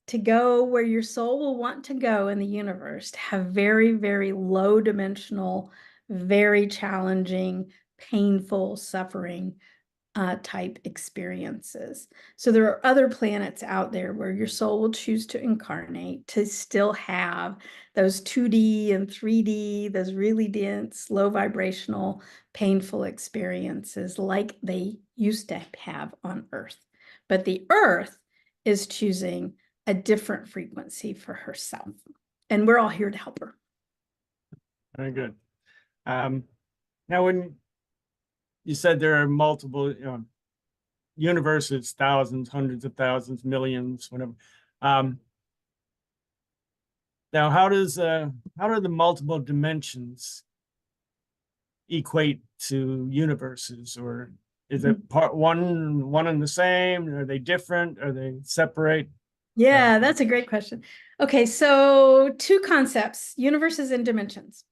to go where your soul will want to go in the universe, to have very, very low dimensional, very challenging, painful, suffering type experiences. So there are other planets out there where your soul will choose to incarnate to still have those 2D and 3D, those really dense, low vibrational, painful experiences like they used to have on Earth. But the Earth is choosing a different frequency for herself. And we're all here to help her. Very good. Now, when you said there are multiple, universes, thousands, hundreds of thousands, millions, whatever. Now, how do the multiple dimensions equate to universes, or is it part one and the same? Are they different? Are they separate? Yeah, that's a great question. Okay, so two concepts, universes and dimensions.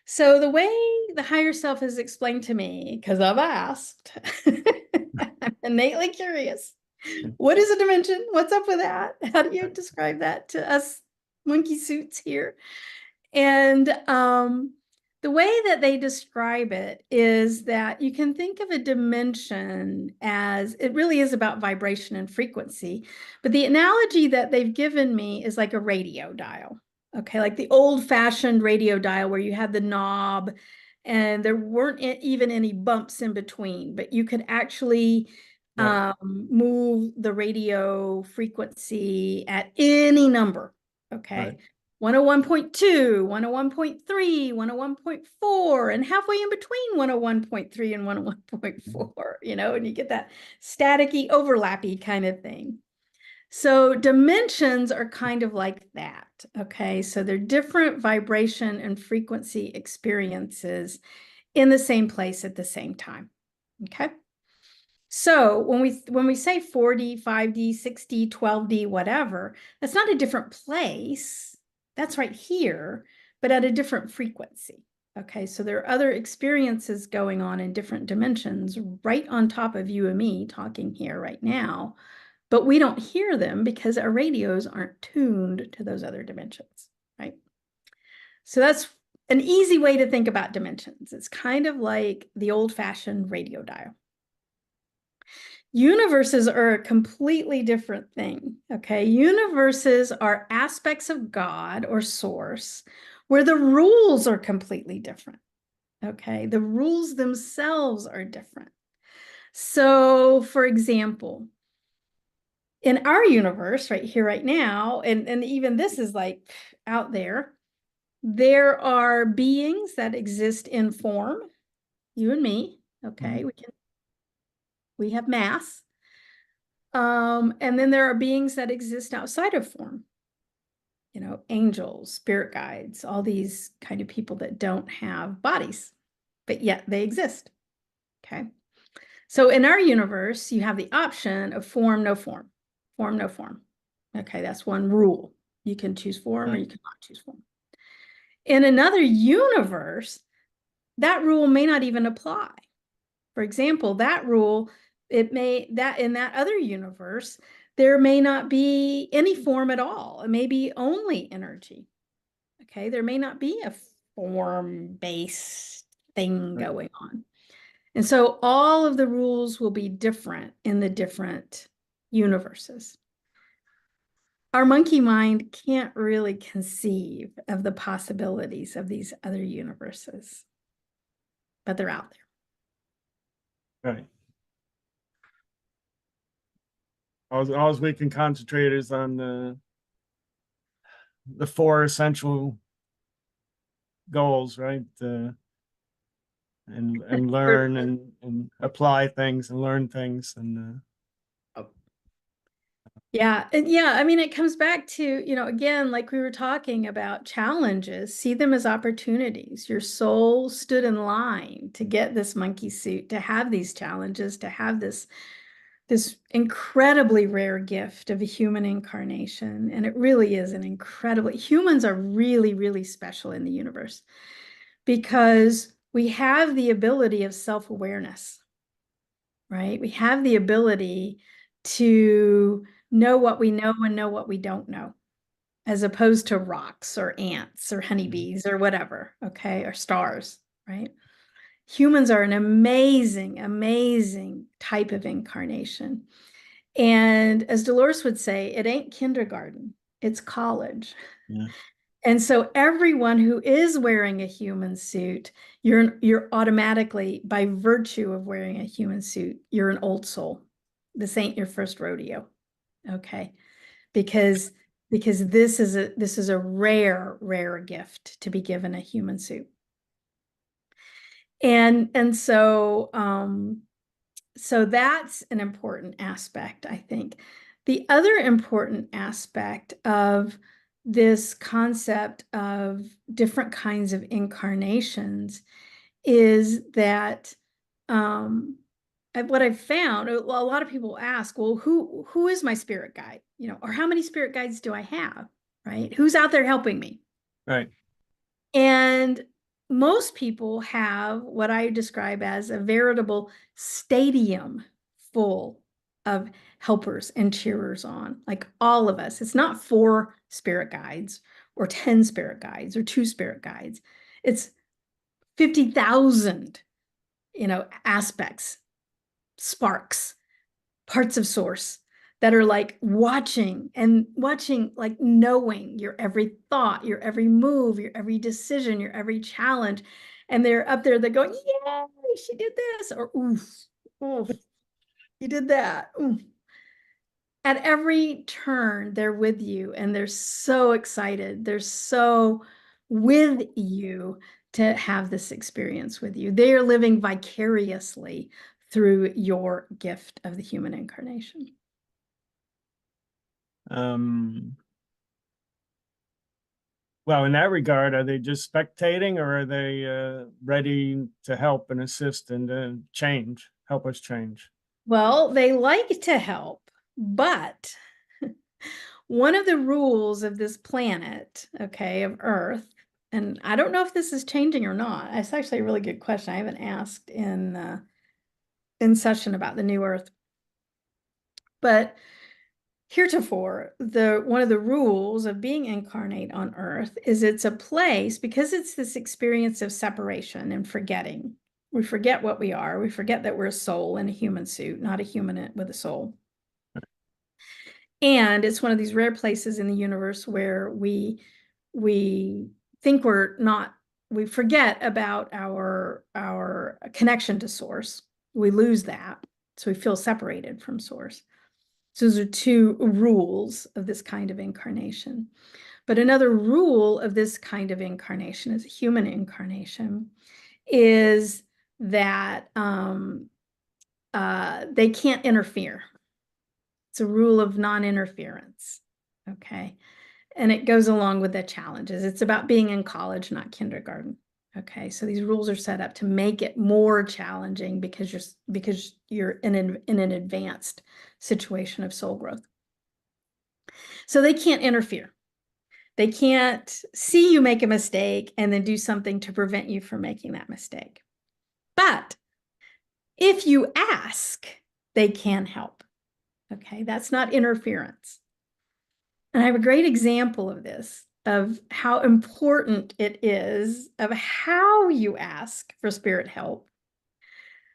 So the way the higher self is explained to me, because I've asked, I'm innately curious. What is a dimension? What's up with that? How do you describe that to us monkey suits here? And the way that they describe it is that you can think of a dimension as it really is about vibration and frequency. But the analogy that they've given me is like a radio dial. Okay, like the old-fashioned radio dial where you had the knob and there weren't even any bumps in between, but you could actually move the radio frequency at any number. Okay. Right. 101.2, 101.3, 101.4, and halfway in between 101.3 and 101.4, and you get that staticky, overlappy kind of thing. So dimensions are kind of like that, okay? So they're different vibration and frequency experiences in the same place at the same time, okay? So when we say 4D, 5D, 6D, 12D, whatever, that's not a different place. That's right here, but at a different frequency. Okay, so there are other experiences going on in different dimensions right on top of you and me talking here right now, but we don't hear them because our radios aren't tuned to those other dimensions, right? So that's an easy way to think about dimensions. It's kind of like the old-fashioned radio dial. Universes are a completely different thing, okay? Universes are aspects of God or source where the rules are completely different. Okay, the rules themselves are different. So, for example, in our universe right here, right now, and even this is like out there, there are beings that exist in form, you and me. Okay, we have mass. And then there are beings that exist outside of form, angels, spirit guides, all these kind of people that don't have bodies, but yet they exist. Okay. So in our universe, you have the option of form, no form, form, no form. Okay, that's one rule. You can choose form or you cannot choose form. In another universe, that rule may not even apply. For example, that rule, that in that other universe, there may not be any form at all. It may be only energy. Okay, there may not be a form-based thing going on. And so all of the rules will be different in the different universes. Our monkey mind can't really conceive of the possibilities of these other universes, but they're out there. Right. All we can concentrate is on the four essential goals, right? And learn and apply things and learn things and Yeah. And yeah, I mean, it comes back to, again, like we were talking about challenges, see them as opportunities. Your soul stood in line to get this monkey suit, to have these challenges, to have this incredibly rare gift of a human incarnation. And it really is humans are really, really special in the universe because we have the ability of self-awareness, right? We have the ability to know what we know and know what we don't know, as opposed to rocks or ants or honeybees or whatever, okay, or stars, right? Humans are an amazing, amazing type of incarnation. And as Dolores would say, it ain't kindergarten, it's college. yeah. And so everyone who is wearing a human suit, you're automatically, by virtue of wearing a human suit, you're an old soul. This ain't your first rodeo. Okay. Because this is a rare, rare gift to be given a human suit. And so that's an important aspect, I think. The other important aspect of this concept of different kinds of incarnations is that what I've found, a lot of people ask, well, who is my spirit guide? Or how many spirit guides do I have? Right? Who's out there helping me? Right. And most people have what I describe as a veritable stadium full of helpers and cheerers on, like all of us. It's not 4 spirit guides or 10 spirit guides or 2 spirit guides. It's 50,000, aspects, sparks, parts of source that are like watching, like knowing your every thought, your every move, your every decision, your every challenge. And they're up there, they're going, yay, she did this, or oof, oof, you did that. Oof. At every turn, they're with you and they're so excited. They're so with you to have this experience with you. They are living vicariously through your gift of the human incarnation. Well, in that regard, are they just spectating or are they ready to help and assist and help us change? Well, they like to help, but one of the rules of this planet, okay, of Earth, and I don't know if this is changing or not. It's actually a really good question. I haven't asked in session about the new Earth. But heretofore, one of the rules of being incarnate on Earth is it's a place, because it's this experience of separation and forgetting. We forget what we are. We forget that we're a soul in a human suit, not a human with a soul. And it's one of these rare places in the universe where we think we forget about our connection to source. We lose that. So we feel separated from source. So those are two rules of this kind of incarnation. But another rule of this kind of incarnation, as a human incarnation, is that they can't interfere. It's a rule of non-interference. Okay. And it goes along with the challenges. It's about being in college, not kindergarten. Okay. So these rules are set up to make it more challenging because you're in an advanced situation of soul growth. So they can't interfere. They can't see you make a mistake and then do something to prevent you from making that mistake. But if you ask, they can help. Okay, that's not interference. And I have a great example of this, of how important it is of how you ask for spirit help.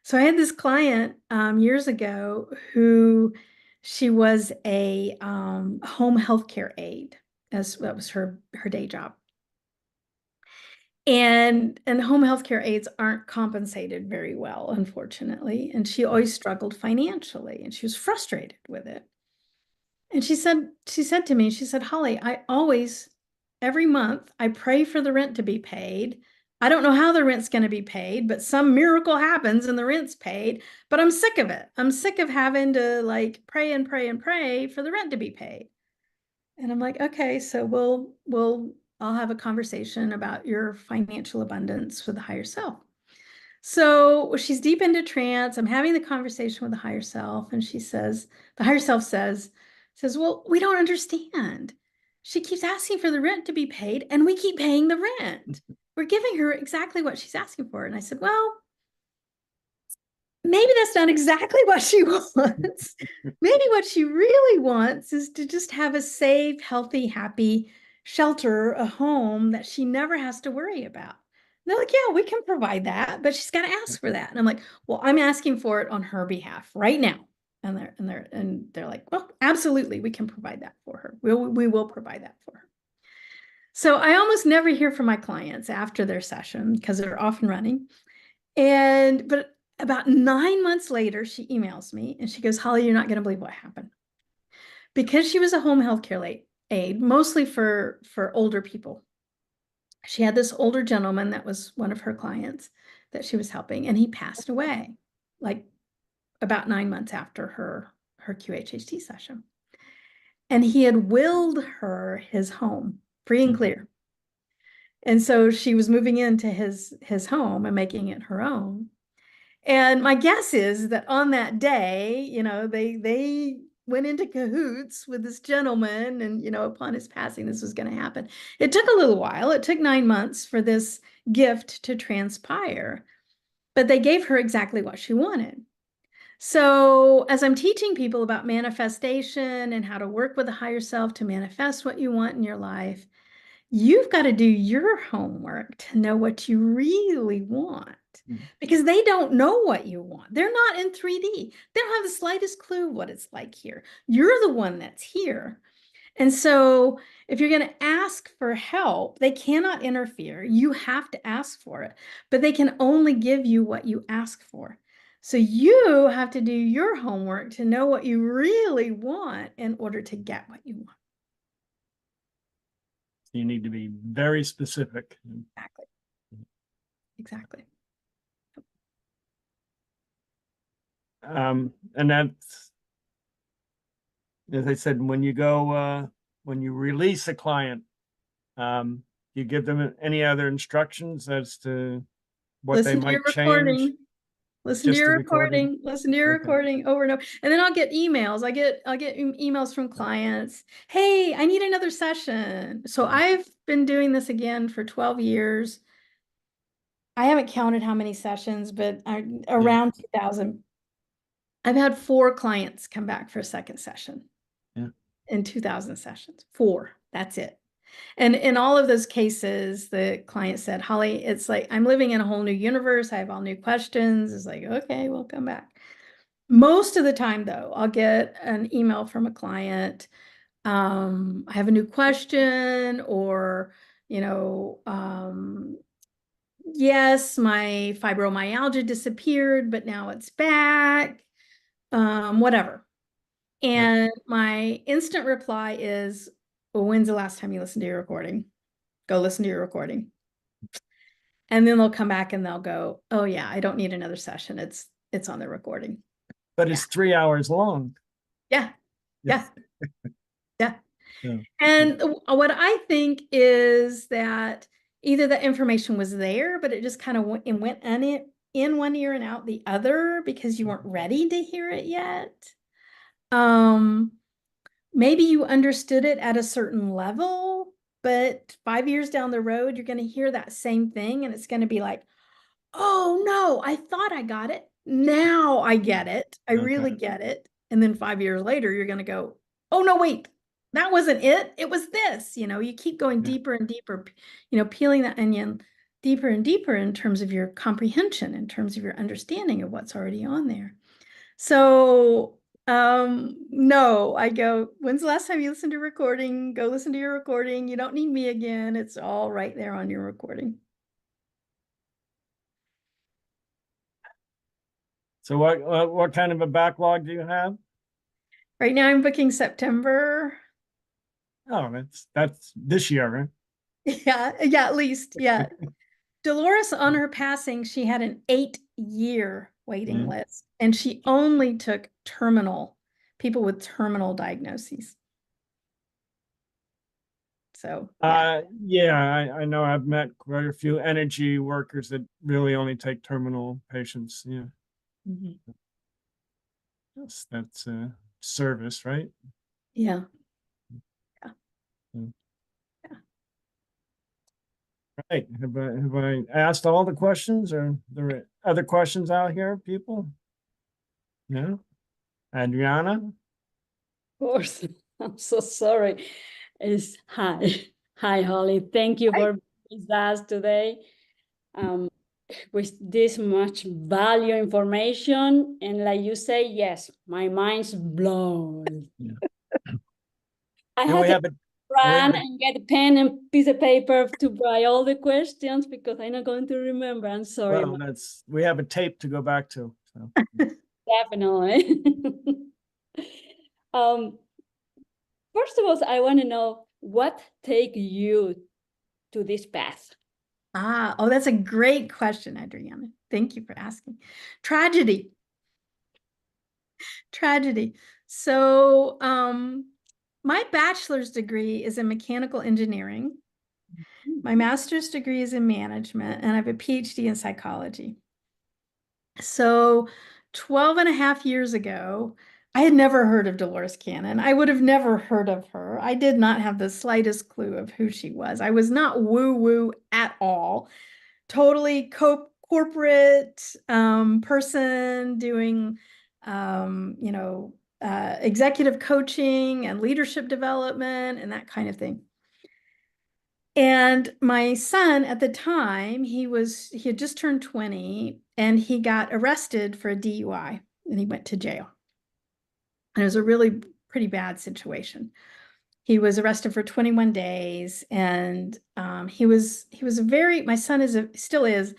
So I had this client years ago who she was a home healthcare aide, as that was her day job. And home healthcare aides aren't compensated very well, unfortunately. And she always struggled financially, and she was frustrated with it. And she said to me, she said, Holly, every month, I pray for the rent to be paid. I don't know how the rent's going to be paid, but some miracle happens and the rent's paid, but I'm sick of it. I'm sick of having to like pray and pray and pray for the rent to be paid. And I'm like, okay, so I'll have a conversation about your financial abundance with the higher self. So she's deep into trance. I'm having the conversation with the higher self, and the higher self says, well, we don't understand. She keeps asking for the rent to be paid, and we keep paying the rent. We're giving her exactly what she's asking for. And I said, well, maybe that's not exactly what she wants. Maybe what she really wants is to just have a safe, healthy, happy shelter, a home that she never has to worry about. And they're like, yeah, we can provide that, but she's got to ask for that. And I'm like, well, I'm asking for it on her behalf right now. And they're like, well, absolutely, we can provide that for her. We will provide that for her. So I almost never hear from my clients after their session because they're off and running. But about 9 months later, she emails me and she goes, Holly, you're not going to believe what happened. Because she was a home healthcare aide, mostly for older people. She had this older gentleman that was one of her clients that she was helping, and he passed away like about 9 months after her QHHT session. And he had willed her his home free and clear. And so she was moving into his home and making it her own. And my guess is that on that day, you know, they went into cahoots with this gentleman, and, you know, upon his passing, this was going to happen. It took a little while. It took 9 months for this gift to transpire, but they gave her exactly what she wanted. So as I'm teaching people about manifestation and how to work with the higher self to manifest what you want in your life, you've got to do your homework to know what you really want, because they don't know what you want. They're not in 3D. They don't have the slightest clue what it's like here. You're the one that's here. And so if you're going to ask for help, they cannot interfere. You have to ask for it, but they can only give you what you ask for. So you have to do your homework to know what you really want in order to get what you want. You need to be very specific. Exactly. And that's, as I said, when you release a client, you give them any other instructions as to what they might change? Listen to your recording. Listen to your recording over and over. And then I'll get emails. I get emails from clients. Hey, I need another session. So I've been doing this again for 12 years. I haven't counted how many sessions, but around 2000. I've had 4 clients come back for a second session. In 2000 sessions. 4. That's it. And in all of those cases, the client said, Holly, it's like, I'm living in a whole new universe. I have all new questions. It's like, okay, we'll come back. Most of the time, though, I'll get an email from a client. I have a new question, or, yes, my fibromyalgia disappeared, but now it's back, whatever. And my instant reply is, well, when's the last time you listened to your recording? Go listen to your recording. And then they'll come back and they'll go, oh yeah, I don't need another session. It's on the recording. But it's 3 hours long. Yeah. Yeah. Yeah. Yeah. And what I think is that either the information was there, but it just kind of went in one ear and out the other because you weren't ready to hear it yet. Maybe you understood it at a certain level, but 5 years down the road, you're going to hear that same thing and it's going to be like, oh no, I thought I got it. Now I get it. I really get it. And then 5 years later, you're going to go, oh no, wait, that wasn't it. It was this. You keep going deeper and deeper, peeling that onion deeper and deeper in terms of your comprehension, in terms of your understanding of what's already on there. So no, I go, when's the last time you listened to a recording? Go listen to your recording. You don't need me again. It's all right there on your recording. So what kind of a backlog do you have? Right now I'm booking September. Oh, that's this year, right? Yeah, at least. Yeah. Dolores, on her passing, she had an 8-year waiting list, and she only took people with terminal diagnoses. So yeah, I know I've met quite a few energy workers that really only take terminal patients. Yeah. Mm-hmm. That's service, right? Yeah. Right. Have I asked all the questions, or are there other questions out here, people? Yeah. Adriana? Of course. I'm so sorry. Hi, Holly. Thank you for being with us today. With this much value information, and like you say, yes, my mind's blown. Yeah. I have to run and get a pen and piece of paper to write all the questions because I'm not going to remember. I'm sorry. Well, we have a tape to go back to. So. Definitely. First of all, I want to know what take you to this path. Oh, that's a great question, Adriana. Thank you for asking. Tragedy. So, my bachelor's degree is in mechanical engineering. My master's degree is in management, and I have a PhD in psychology. So 12 and a half years ago, I had never heard of Dolores Cannon. I would have never heard of her. I did not have the slightest clue of who she was. I was not woo-woo at all. Totally corporate person doing, executive coaching and leadership development and that kind of thing. And my son at the time, he had just turned 20 and he got arrested for a DUI and he went to jail. And it was a really pretty bad situation. He was arrested for 21 days and my son still is,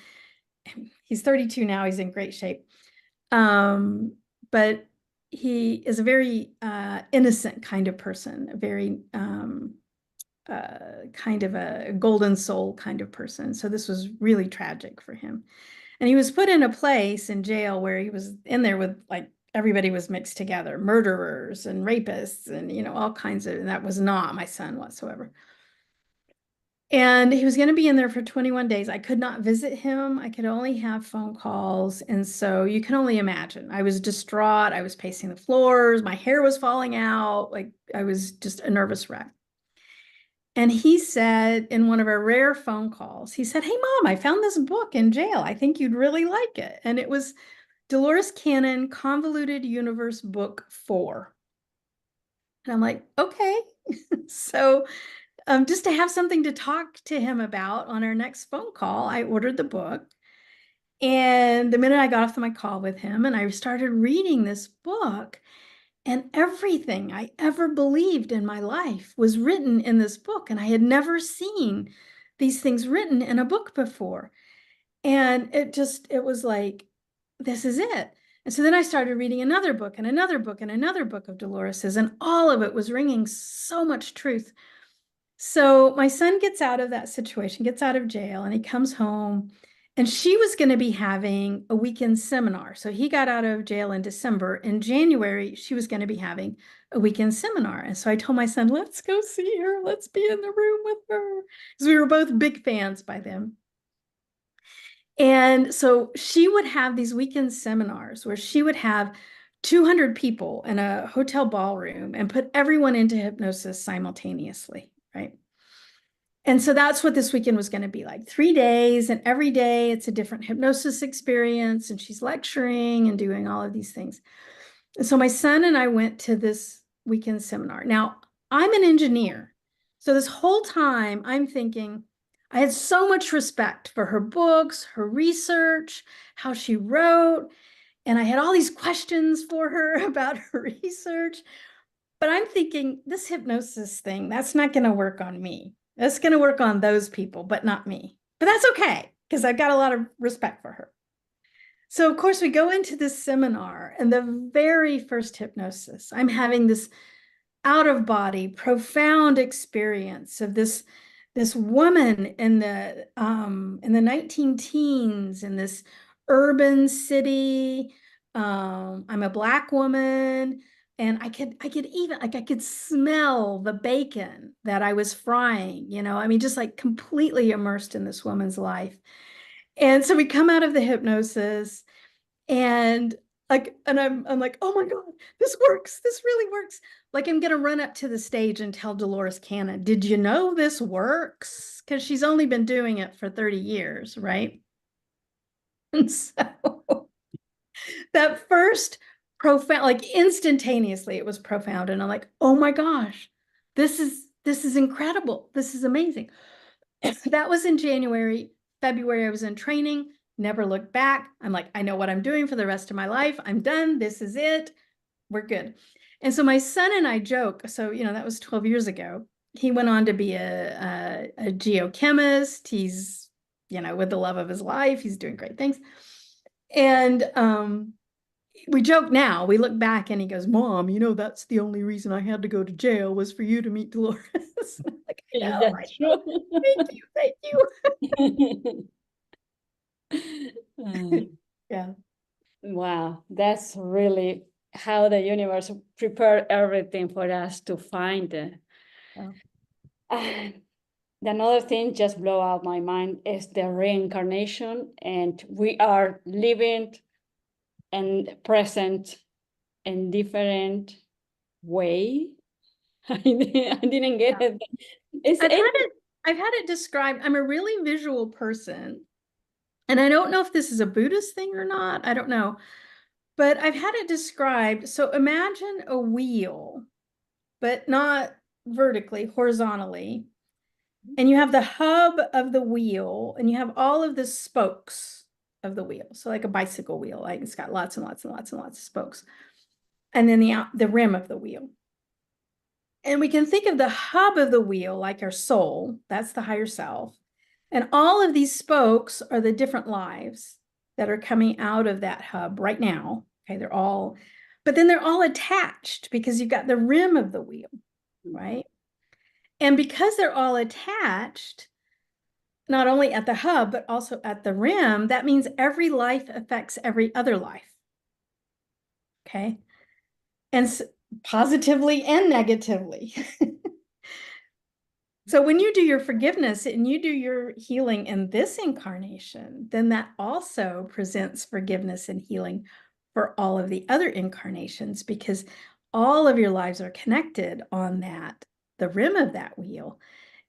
he's 32 now, he's in great shape. But he is a very innocent kind of person, a very kind of a golden soul kind of person. So this was really tragic for him. And he was put in a place in jail where he was in there with like everybody was mixed together, murderers and rapists and all kinds of, and that was not my son whatsoever. And he was going to be in there for 21 days. I could not visit him. I could only have phone calls. And so you can only imagine. I was distraught. I was pacing the floors. My hair was falling out. Like I was just a nervous wreck. And he said in one of our rare phone calls, he said, "Hey, Mom, I found this book in jail. I think you'd really like it." And it was Dolores Cannon, Convoluted Universe Book 4. And I'm like, okay. So just to have something to talk to him about on our next phone call, I ordered the book. And the minute I got off my call with him and I started reading this book, and everything I ever believed in my life was written in this book. And I had never seen these things written in a book before. And it was like, this is it. And so then I started reading another book and another book and another book of Dolores's, and all of it was ringing so much truth. So my son gets out of that situation, gets out of jail, and he comes home, and she was going to be having a weekend seminar. So he got out of jail in December. In January, she was going to be having a weekend seminar. And so I told my son, let's go see her. Let's be in the room with her. Because we were both big fans by then. And so she would have these weekend seminars where she would have 200 people in a hotel ballroom and put everyone into hypnosis simultaneously, right? And so that's what this weekend was going to be like, 3 days, and every day it's a different hypnosis experience, and she's lecturing and doing all of these things. And so my son and I went to this weekend seminar. Now, I'm an engineer. So this whole time I'm thinking, I had so much respect for her books, her research, how she wrote, and I had all these questions for her about her research. But I'm thinking, this hypnosis thing, that's not going to work on me. That's going to work on those people, but not me. But that's okay, because I've got a lot of respect for her. So, of course, we go into this seminar, and the very first hypnosis, I'm having this out-of-body, profound experience of this woman in the 19 teens in this urban city. I'm a Black woman, and I could smell the bacon that I was frying, I mean, just like completely immersed in this woman's life. And so we come out of the hypnosis, and I'm like, oh my God, this works. This really works. Like, I'm gonna run up to the stage and tell Dolores Cannon, did you know this works? Because she's only been doing it for 30 years, right? And so that first profound, like instantaneously, it was profound. And I'm like, oh my gosh, this is incredible. This is amazing. That was in January. February, I was in training, never looked back. I'm like, I know what I'm doing for the rest of my life. I'm done. This is it. We're good. And so my son and I joke. So, that was 12 years ago. He went on to be a geochemist. He's, with the love of his life, he's doing great things. And we joke now. We look back, and he goes, Mom, that's the only reason I had to go to jail was for you to meet Dolores. Like, Yeah, that's true. Thank you. Yeah. Wow, that's really how the universe prepared everything for us to find it. Yeah. Another thing just blow out my mind is the reincarnation, and we are living and present in different way. I didn't get it. I've had it described. I'm a really visual person, and I don't know if this is a Buddhist thing or not. I don't know, but I've had it described. So imagine a wheel, but not vertically, horizontally. And you have the hub of the wheel, and you have all of the spokes of the wheel. So like a bicycle wheel, like it's got lots and lots and lots and lots of spokes. And then the rim of the wheel. And we can think of the hub of the wheel like our soul. That's the higher self. And all of these spokes are the different lives that are coming out of that hub right now. Okay, but then they're all attached because you've got the rim of the wheel, right? And because they're all attached, not only at the hub, but also at the rim, that means every life affects every other life. Okay. And positively and negatively. So when you do your forgiveness and you do your healing in this incarnation, then that also presents forgiveness and healing for all of the other incarnations, because all of your lives are connected on the rim of that wheel.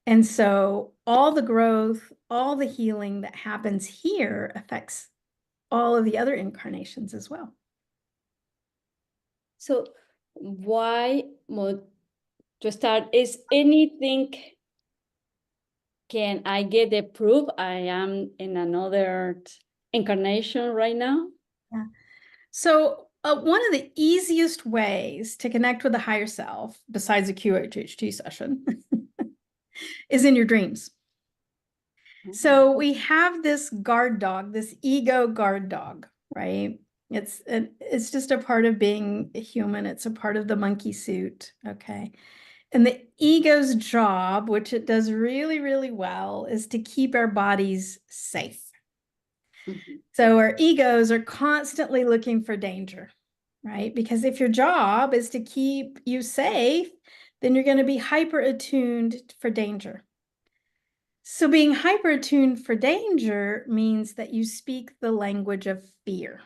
And so all the growth, all the healing that happens here affects all of the other incarnations as well. So why, to start, is anything, can I get the proof I am in another incarnation right now? Yeah. So one of the easiest ways to connect with the higher self, besides a QHHT session, is in your dreams. So we have this guard dog, this ego guard dog, right? It's just a part of being a human. It's a part of the monkey suit, okay? And the ego's job, which it does really, really well, is to keep our bodies safe. Mhm. So our egos are constantly looking for danger, right? Because if your job is to keep you safe, then you're going to be hyper attuned for danger. So being hyper attuned for danger means that you speak the language of fear.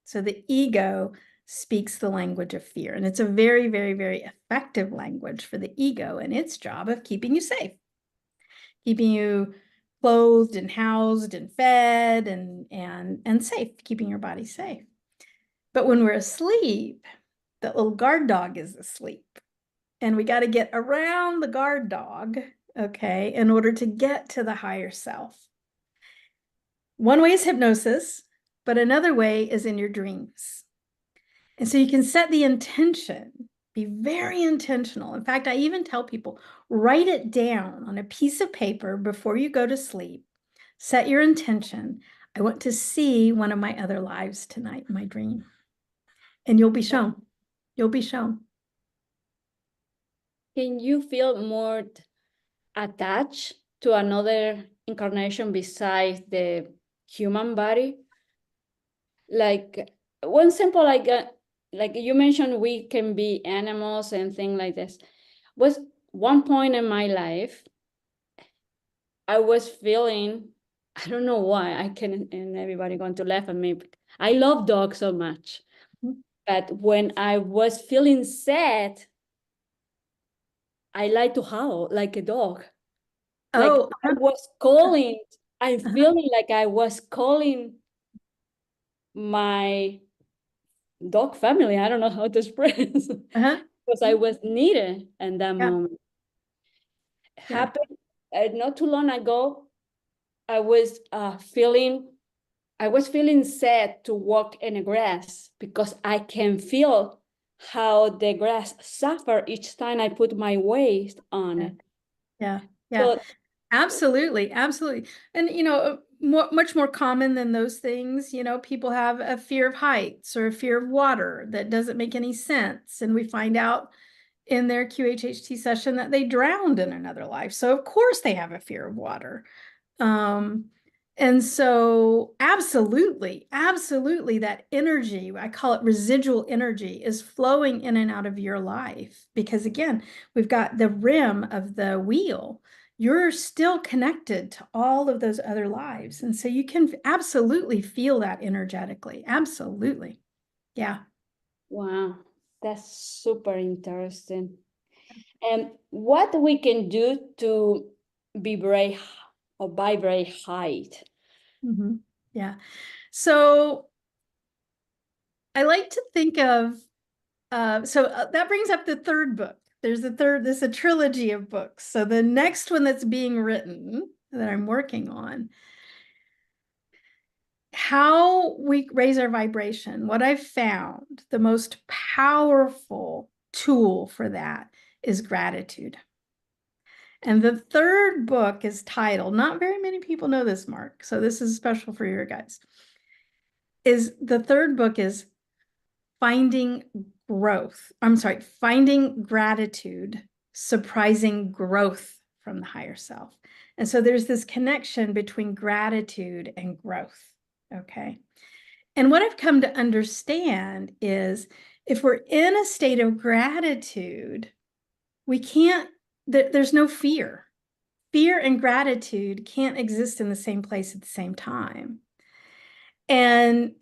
So the ego speaks the language of fear, and it's a very, very, very effective language for the ego and its job of keeping you safe, keeping you clothed and housed and fed and safe, keeping your body safe. But when we're asleep, that little guard dog is asleep, and we got to get around the guard dog, okay, in order to get to the higher self. One way is hypnosis, but another way is in your dreams. And so you can set the intention, be very intentional. In fact, I even tell people, write it down on a piece of paper before you go to sleep. Set your intention. I want to see one of my other lives tonight in my dream. And you'll be shown. You'll be shown. Can you feel more attached to another incarnation besides the human body? Like one simple, like you mentioned, we can be animals and things like this. Was one point in my life, I was feeling, I don't know why, I can, and everybody going to laugh at me. But I love dogs so much. But when I was feeling sad, I like to howl like a dog. Like Oh, I was calling, I'm Uh-huh. feeling like I was calling my dog family. I don't know how to express because I was needed in that Yeah. moment. Yeah. Happened not too long ago. I was feeling sad to walk in the grass because I can feel how the grass suffer each time I put my weight on it. Yeah. Yeah. So, Absolutely, absolutely. And much more common than those things, people have a fear of heights or a fear of water that doesn't make any sense. And we find out in their QHHT session that they drowned in another life. So of course they have a fear of water. And so absolutely, absolutely, that energy, I call it residual energy, is flowing in and out of your life. Because again, we've got the rim of the wheel. You're still connected to all of those other lives. And so you can absolutely feel that energetically. Absolutely. Yeah. wow, that's super interesting. And what we can do to vibrate or vibrate height? Mhm. Yeah. So I like to think of, that brings up the third book. There's a trilogy of books. So the next one that's being written that I'm working on, how we raise our vibration. What I've found, the most powerful tool for that is gratitude. And the third book is titled, not very many people know this, Mark, so this is special for your guys, the third book is Finding Gratitude, Surprising Growth from the Higher Self. And so there's this connection between gratitude and growth, okay? And what I've come to understand is if we're in a state of gratitude, there's no fear. Fear and gratitude can't exist in the same place at the same time. And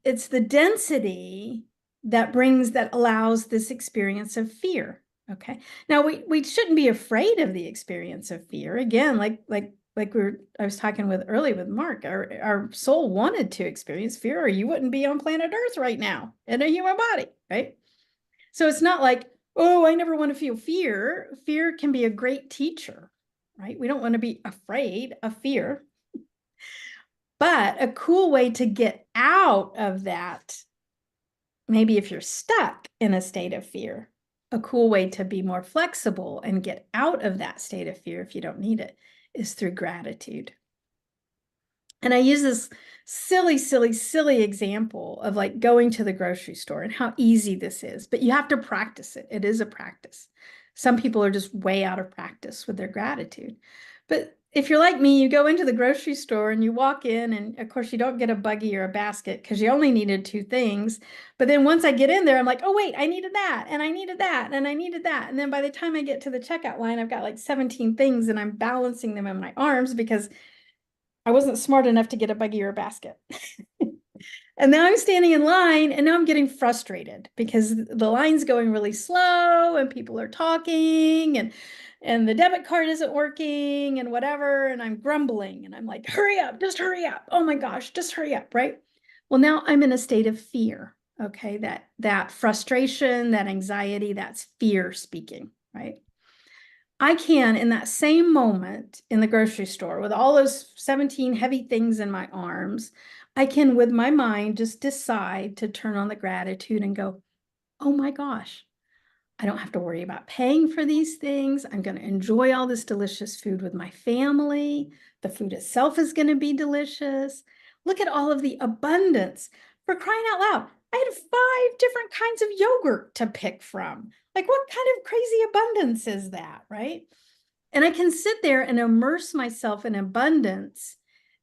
it's the density that allows this experience of fear. Okay. Now we shouldn't be afraid of the experience of fear. Again, I was talking earlier with Mark, our soul wanted to experience fear, or you wouldn't be on planet Earth right now in a human body, right? So it's not like, oh, I never want to feel fear. Fear can be a great teacher, right? We don't want to be afraid of fear. But a cool way to get out of that, maybe if you're stuck in a state of fear, a cool way to be more flexible and get out of that state of fear if you don't need it is through gratitude. And I use this silly example of like going to the grocery store and how easy this is, but you have to practice it. It is a practice. Some people are just way out of practice with their gratitude. But if you're like me, you go into the grocery store and you walk in, and of course you don't get a buggy or a basket because you only needed 2 things. But then once I get in there, I'm like, oh wait, I needed that, and I needed that, and I needed that. And then by the time I get to the checkout line, I've got like 17 things, and I'm balancing them in my arms because I wasn't smart enough to get a buggy or a basket. And now I'm standing in line, and now I'm getting frustrated because the line's going really slow and people are talking, and the debit card isn't working and whatever. And I'm grumbling, and I'm like, hurry up, just hurry up. Oh my gosh, just hurry up, right? Well, now I'm in a state of fear. Okay, that frustration, that anxiety, that's fear speaking, right? I can, in that same moment in the grocery store with all those 17 heavy things in my arms, I can, with my mind, just decide to turn on the gratitude and go, oh my gosh, I don't have to worry about paying for these things. I'm going to enjoy all this delicious food with my family. The food itself is going to be delicious. Look at all of the abundance. For crying out loud, I had 5 different kinds of yogurt to pick from. Like, what kind of crazy abundance is that, right? And I can sit there and immerse myself in abundance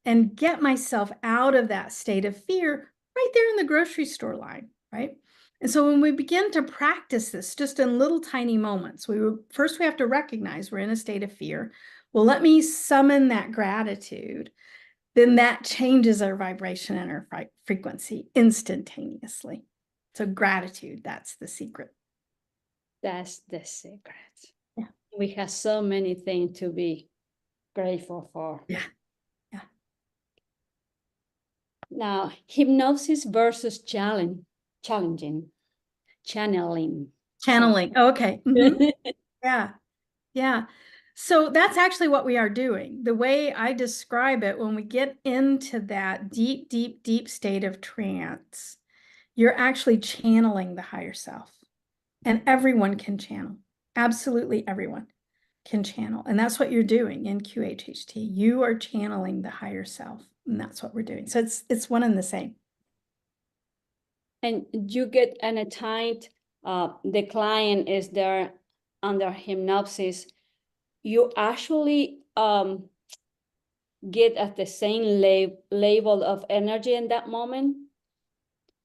and get myself out of that state of fear right there in the grocery store line, right? And so when we begin to practice this just in little tiny moments, first we have to recognize we're in a state of fear. Well, let me summon that gratitude. Then that changes our vibration and our frequency instantaneously. So gratitude, that's the secret. That's the secret. Yeah. We have so many things to be grateful for. Yeah. Now, hypnosis versus channeling. Channeling. Okay. Yeah. So that's actually what we are doing. The way I describe it, when we get into that deep state of trance, you're actually channeling the higher self. And everyone can channel. Absolutely everyone can channel. And that's what you're doing in QHHT. You are channeling the higher self. And that's what we're doing. So it's one and the same. And you get anytime the client is there under hypnosis, you actually get at the same level of energy in that moment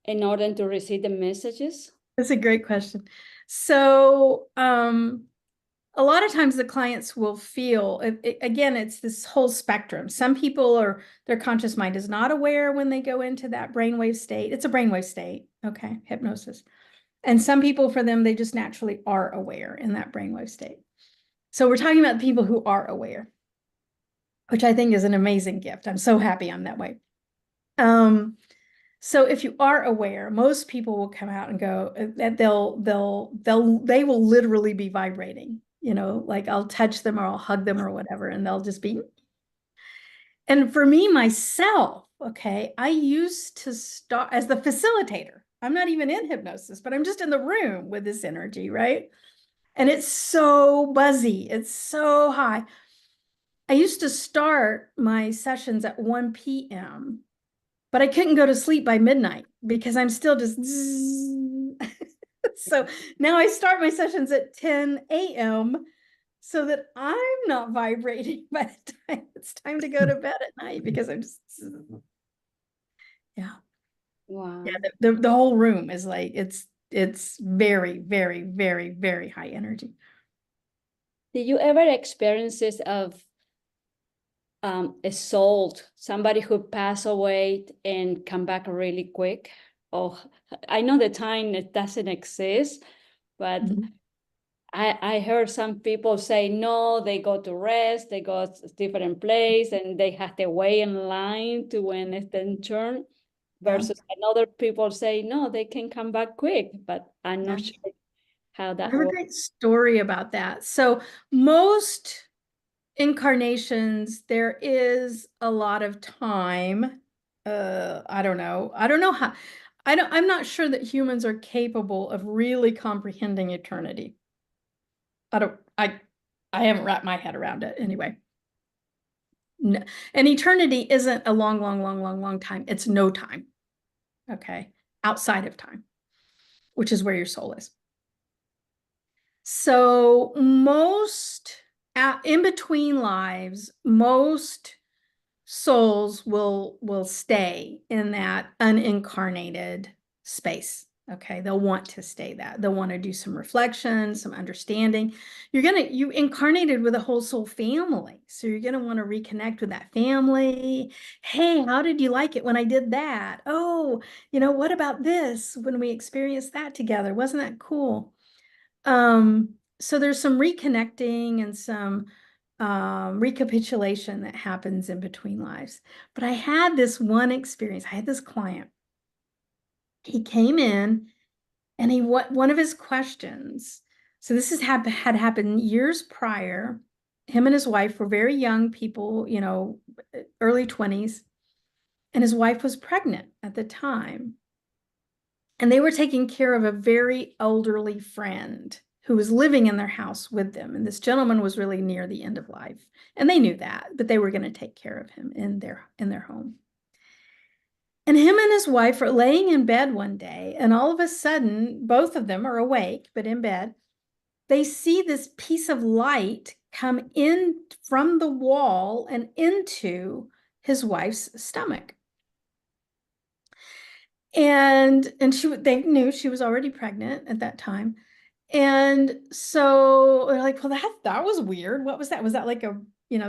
in order to receive the messages? That's a great question. So a lot of times the clients will feel, again, it's this whole spectrum. Some people their conscious mind is not aware when they go into that brainwave state. It's a brainwave state, okay, hypnosis. And some people, for them, they just naturally are aware in that brainwave state. So we're talking about people who are aware, which I think is an amazing gift. I'm so happy I'm that way. So if you are aware, most people will come out and go that they will literally be vibrating, like I'll touch them or I'll hug them or whatever, and they'll just be. And for me, myself, okay, I used to start as the facilitator. I'm not even in hypnosis, but I'm just in the room with this energy, right? And it's so buzzy. It's so high. I used to start my sessions at 1 p.m., but I couldn't go to sleep by midnight because I'm still just. So now I start my sessions at 10 a.m. so that I'm not vibrating by the time it's time to go to bed at night, because I'm just. Yeah. Wow. Yeah. The whole room is like, it's very, very, very, very high energy. Did you ever experiences of a soul, somebody who passed away and come back really quick? Oh, I know the time it doesn't exist, but I heard some people say no, they go to rest, they go to different place, and they have to wait in line to when it's then turn. Versus another people say no, they can come back quick, but I'm not sure how that I have a great story about that. So most incarnations, there is a lot of time. I don't know how. I'm not sure that humans are capable of really comprehending eternity. I haven't wrapped my head around it anyway. No. And eternity isn't a long, long, long, long, long time. It's no time. Okay. Outside of time, which is where your soul is. So most in between lives, most souls will stay in that unincarnated space. Okay, they'll want to stay that. They'll want to do some reflection, some understanding. You incarnated with a whole soul family. So you're gonna want to reconnect with that family. Hey, how did you like it when I did that? Oh, what about this when we experienced that together? Wasn't that cool? So there's some reconnecting and some recapitulation that happens in between lives. But I had this one experience. I had this client. He came in and one of his questions. So this had happened years prior. Him and his wife were very young people, early 20s, and his wife was pregnant at the time. And they were taking care of a very elderly friend who was living in their house with them. And this gentleman was really near the end of life. And they knew that, but they were going to take care of him in their home. And him and his wife are laying in bed one day, and all of a sudden, both of them are awake, but in bed. They see this piece of light come in from the wall and into his wife's stomach. And they knew she was already pregnant at that time. And so they're like, well, that was weird. What was that? Was that like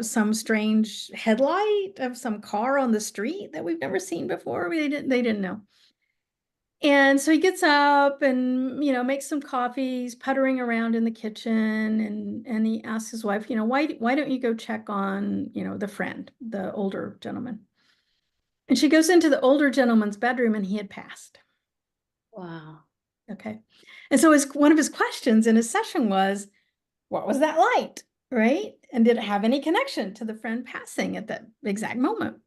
some strange headlight of some car on the street that we've never seen before? They didn't know. And so he gets up and, makes some coffee. He's puttering around in the kitchen, and he asks his wife, why don't you go check on, the friend, the older gentleman? And she goes into the older gentleman's bedroom, and he had passed. Wow. Okay. And so one of his questions in his session was, what was that light? Right? And did it have any connection to the friend passing at that exact moment?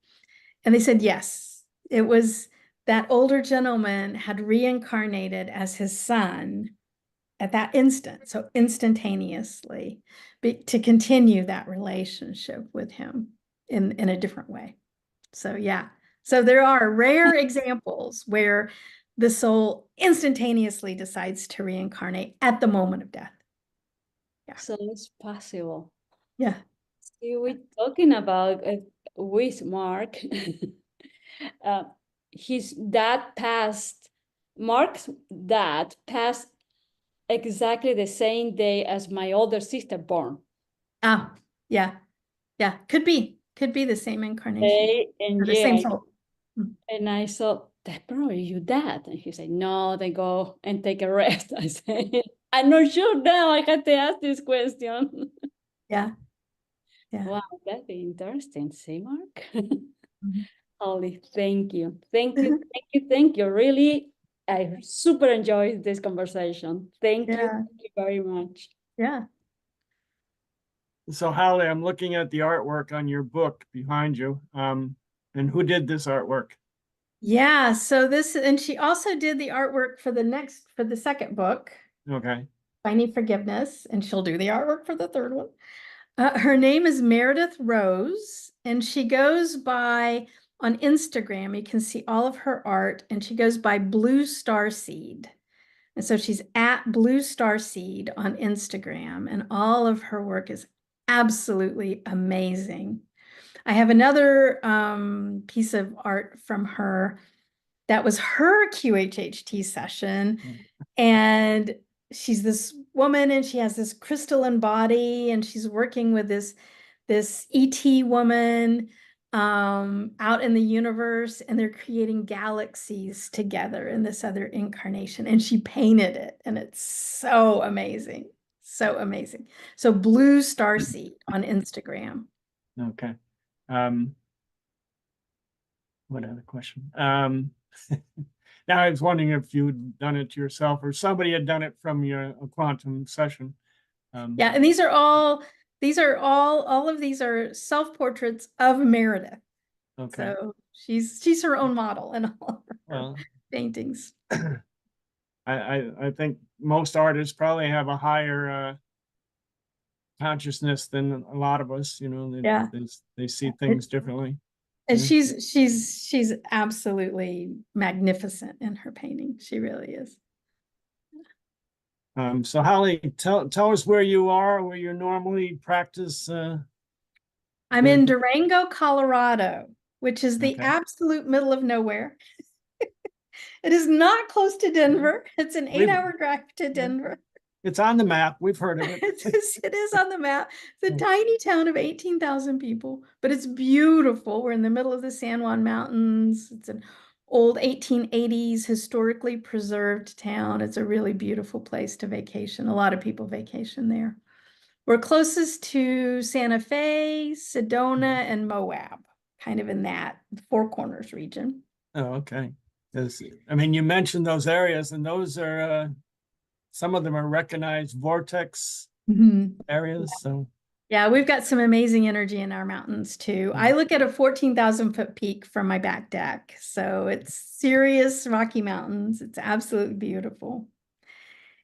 And they said, yes, it was that older gentleman had reincarnated as his son at that instant. So instantaneously, to continue that relationship with him in a different way. So yeah. So there are rare examples where the soul instantaneously decides to reincarnate at the moment of death. Yeah. So it's possible. Yeah. See, we're talking about with Mark. His dad passed, Mark's dad passed exactly the same day as my older sister born. Oh, yeah. Yeah. Could be the same incarnation. And Or the same soul. and I said, that's probably your dad. And he said, no, they go and take a rest. I said, I'm not sure now. I had to ask this question. Yeah. Yeah. Wow, that'd be interesting. See, Mark? Mhm. Holly, thank you. Thank you. Thank you. Thank you. Really, I super enjoyed this conversation. Thank you. Yeah. Thank you very much. Yeah. So Holly, I'm looking at the artwork on your book behind you. And who did this artwork? Yeah. So and she also did the artwork for the second book, Okay. Finding Forgiveness, and she'll do the artwork for the third one. Her name is Meredith Rose, and she goes by, on Instagram, you can see all of her art, and she goes by Blue Starseed. And so she's at Blue Starseed on Instagram, and all of her work is absolutely amazing. I have another piece of art from her that was her QHHT session. And she's this woman, and she has this crystalline body, and she's working with this ET woman out in the universe, and they're creating galaxies together in this other incarnation. And she painted it, and it's so amazing. So amazing. So Blue Starseed on Instagram. Okay. What other question? Now I was wondering if you'd done it yourself or somebody had done it from your quantum session. Yeah, and all of these are self-portraits of Meredith. Okay. So she's her own model in all of her Well, paintings. I think most artists probably have a higher consciousness than a lot of us, you know, Yeah. they see things differently. And Yeah. she's absolutely magnificent in her painting. She really is. So Holly, tell us where you are, where you normally practice. I'm in Durango, Colorado, which is the Okay. absolute middle of nowhere. It is not close to Denver. It's an 8-hour drive to Denver. It's on the map. We've heard of it. It is on the map. It's a tiny town of 18,000 people, but it's beautiful. We're in the middle of the San Juan Mountains. It's an old 1880s historically preserved town. It's a really beautiful place to vacation. A lot of people vacation there. We're closest to Santa Fe, Sedona, and Moab, kind of in that Four Corners region. Oh, okay. I mean, you mentioned those areas, and those are some of them are recognized vortex areas. So yeah, we've got some amazing energy in our mountains too. I look at a 14,000-foot peak from my back deck. So it's serious Rocky Mountains. It's absolutely beautiful.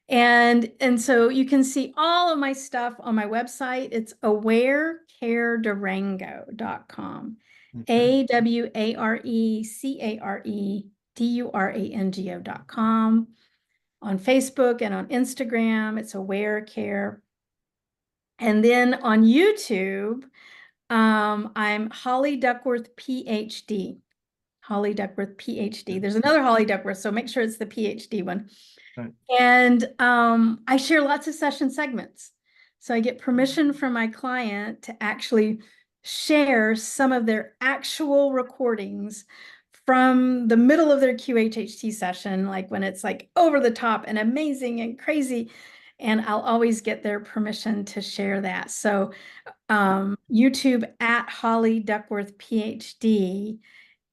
And so you can see all of my stuff on my website. It's awarecaredurango.com. awarecaredurango.com. On Facebook and on Instagram, it's Aware Care. And then on YouTube, I'm Holly Duckworth, PhD. Holly Duckworth, PhD. There's another Holly Duckworth, so make sure it's the PhD one. Right. And I share lots of session segments. So I get permission from my client to actually share some of their actual recordings from the middle of their QHHT session, like when it's like over the top and amazing and crazy. And I'll always get their permission to share that. So YouTube at Holly Duckworth, PhD.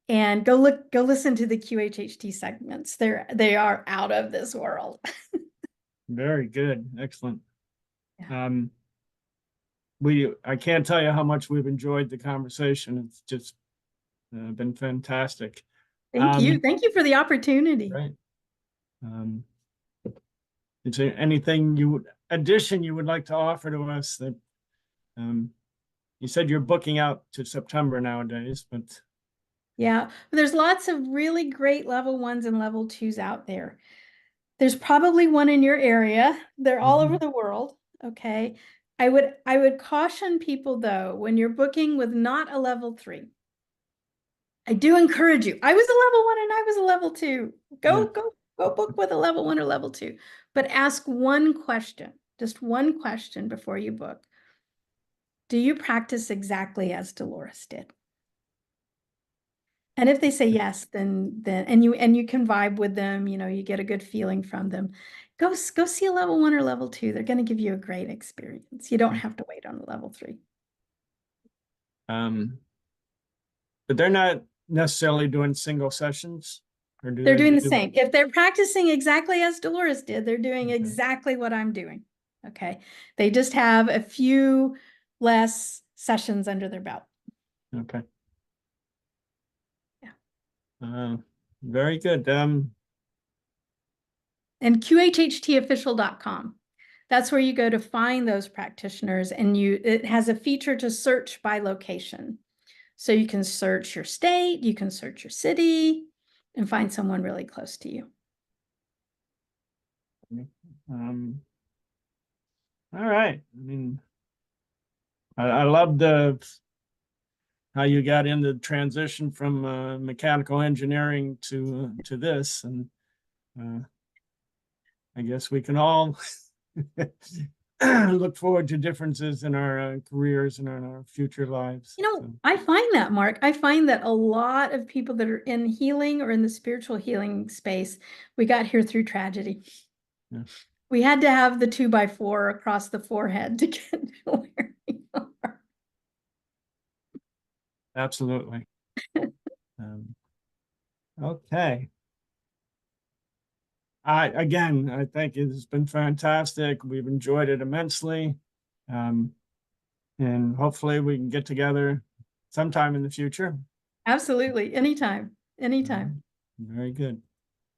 And go listen to the QHHT segments. They are out of this world. Very good. Excellent. Yeah. I can't tell you how much we've enjoyed the conversation. It's just been fantastic. Thank you. Thank you for the opportunity. Right. Is there anything addition you would like to offer to us that you said you're booking out to September nowadays, but yeah, there's lots of really great level 1s and level 2s out there. There's probably one in your area. They're all over the world. Okay. I would caution people though, when you're booking with not a level 3. I do encourage you. I was a level 1 and I was a level 2. Go book with a level 1 or level 2. But ask one question, just one question before you book. Do you practice exactly as Dolores did? And if they say yes, then you can vibe with them, you know, you get a good feeling from them. Go see a level 1 or level 2. They're going to give you a great experience. You don't have to wait on a level 3. But they're not necessarily doing single sessions, or they're doing the same. If they're practicing exactly as Dolores did, they're doing exactly what I'm doing. Okay. They just have a few less sessions under their belt. Okay. Yeah. Very good. And QHHTofficial.com. That's where you go to find those practitioners, and it has a feature to search by location. So you can search your state, you can search your city, and find someone really close to you. All right. I mean, I love how you got into the transition from mechanical engineering to this, and I guess we can all look forward to differences in our careers and in our future lives. You know, I find that, Mark, I find that a lot of people that are in healing or in the spiritual healing space, we got here through tragedy. Yeah. We had to have the 2x4 across the forehead to get to where we are. Absolutely. Okay. I think it's been fantastic. We've enjoyed it immensely. And hopefully we can get together sometime in the future. Absolutely. Anytime. Anytime. Very good.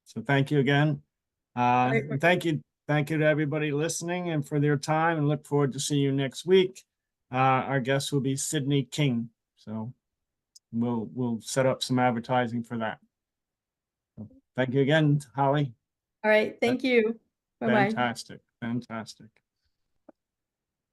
So thank you again. And thank you thank you to everybody listening and for their time, and look forward to seeing you next week. Our guest will be Sydney King. So we'll set up some advertising for that. Thank you again, Holly. All right. Thank you. Bye-bye. Fantastic.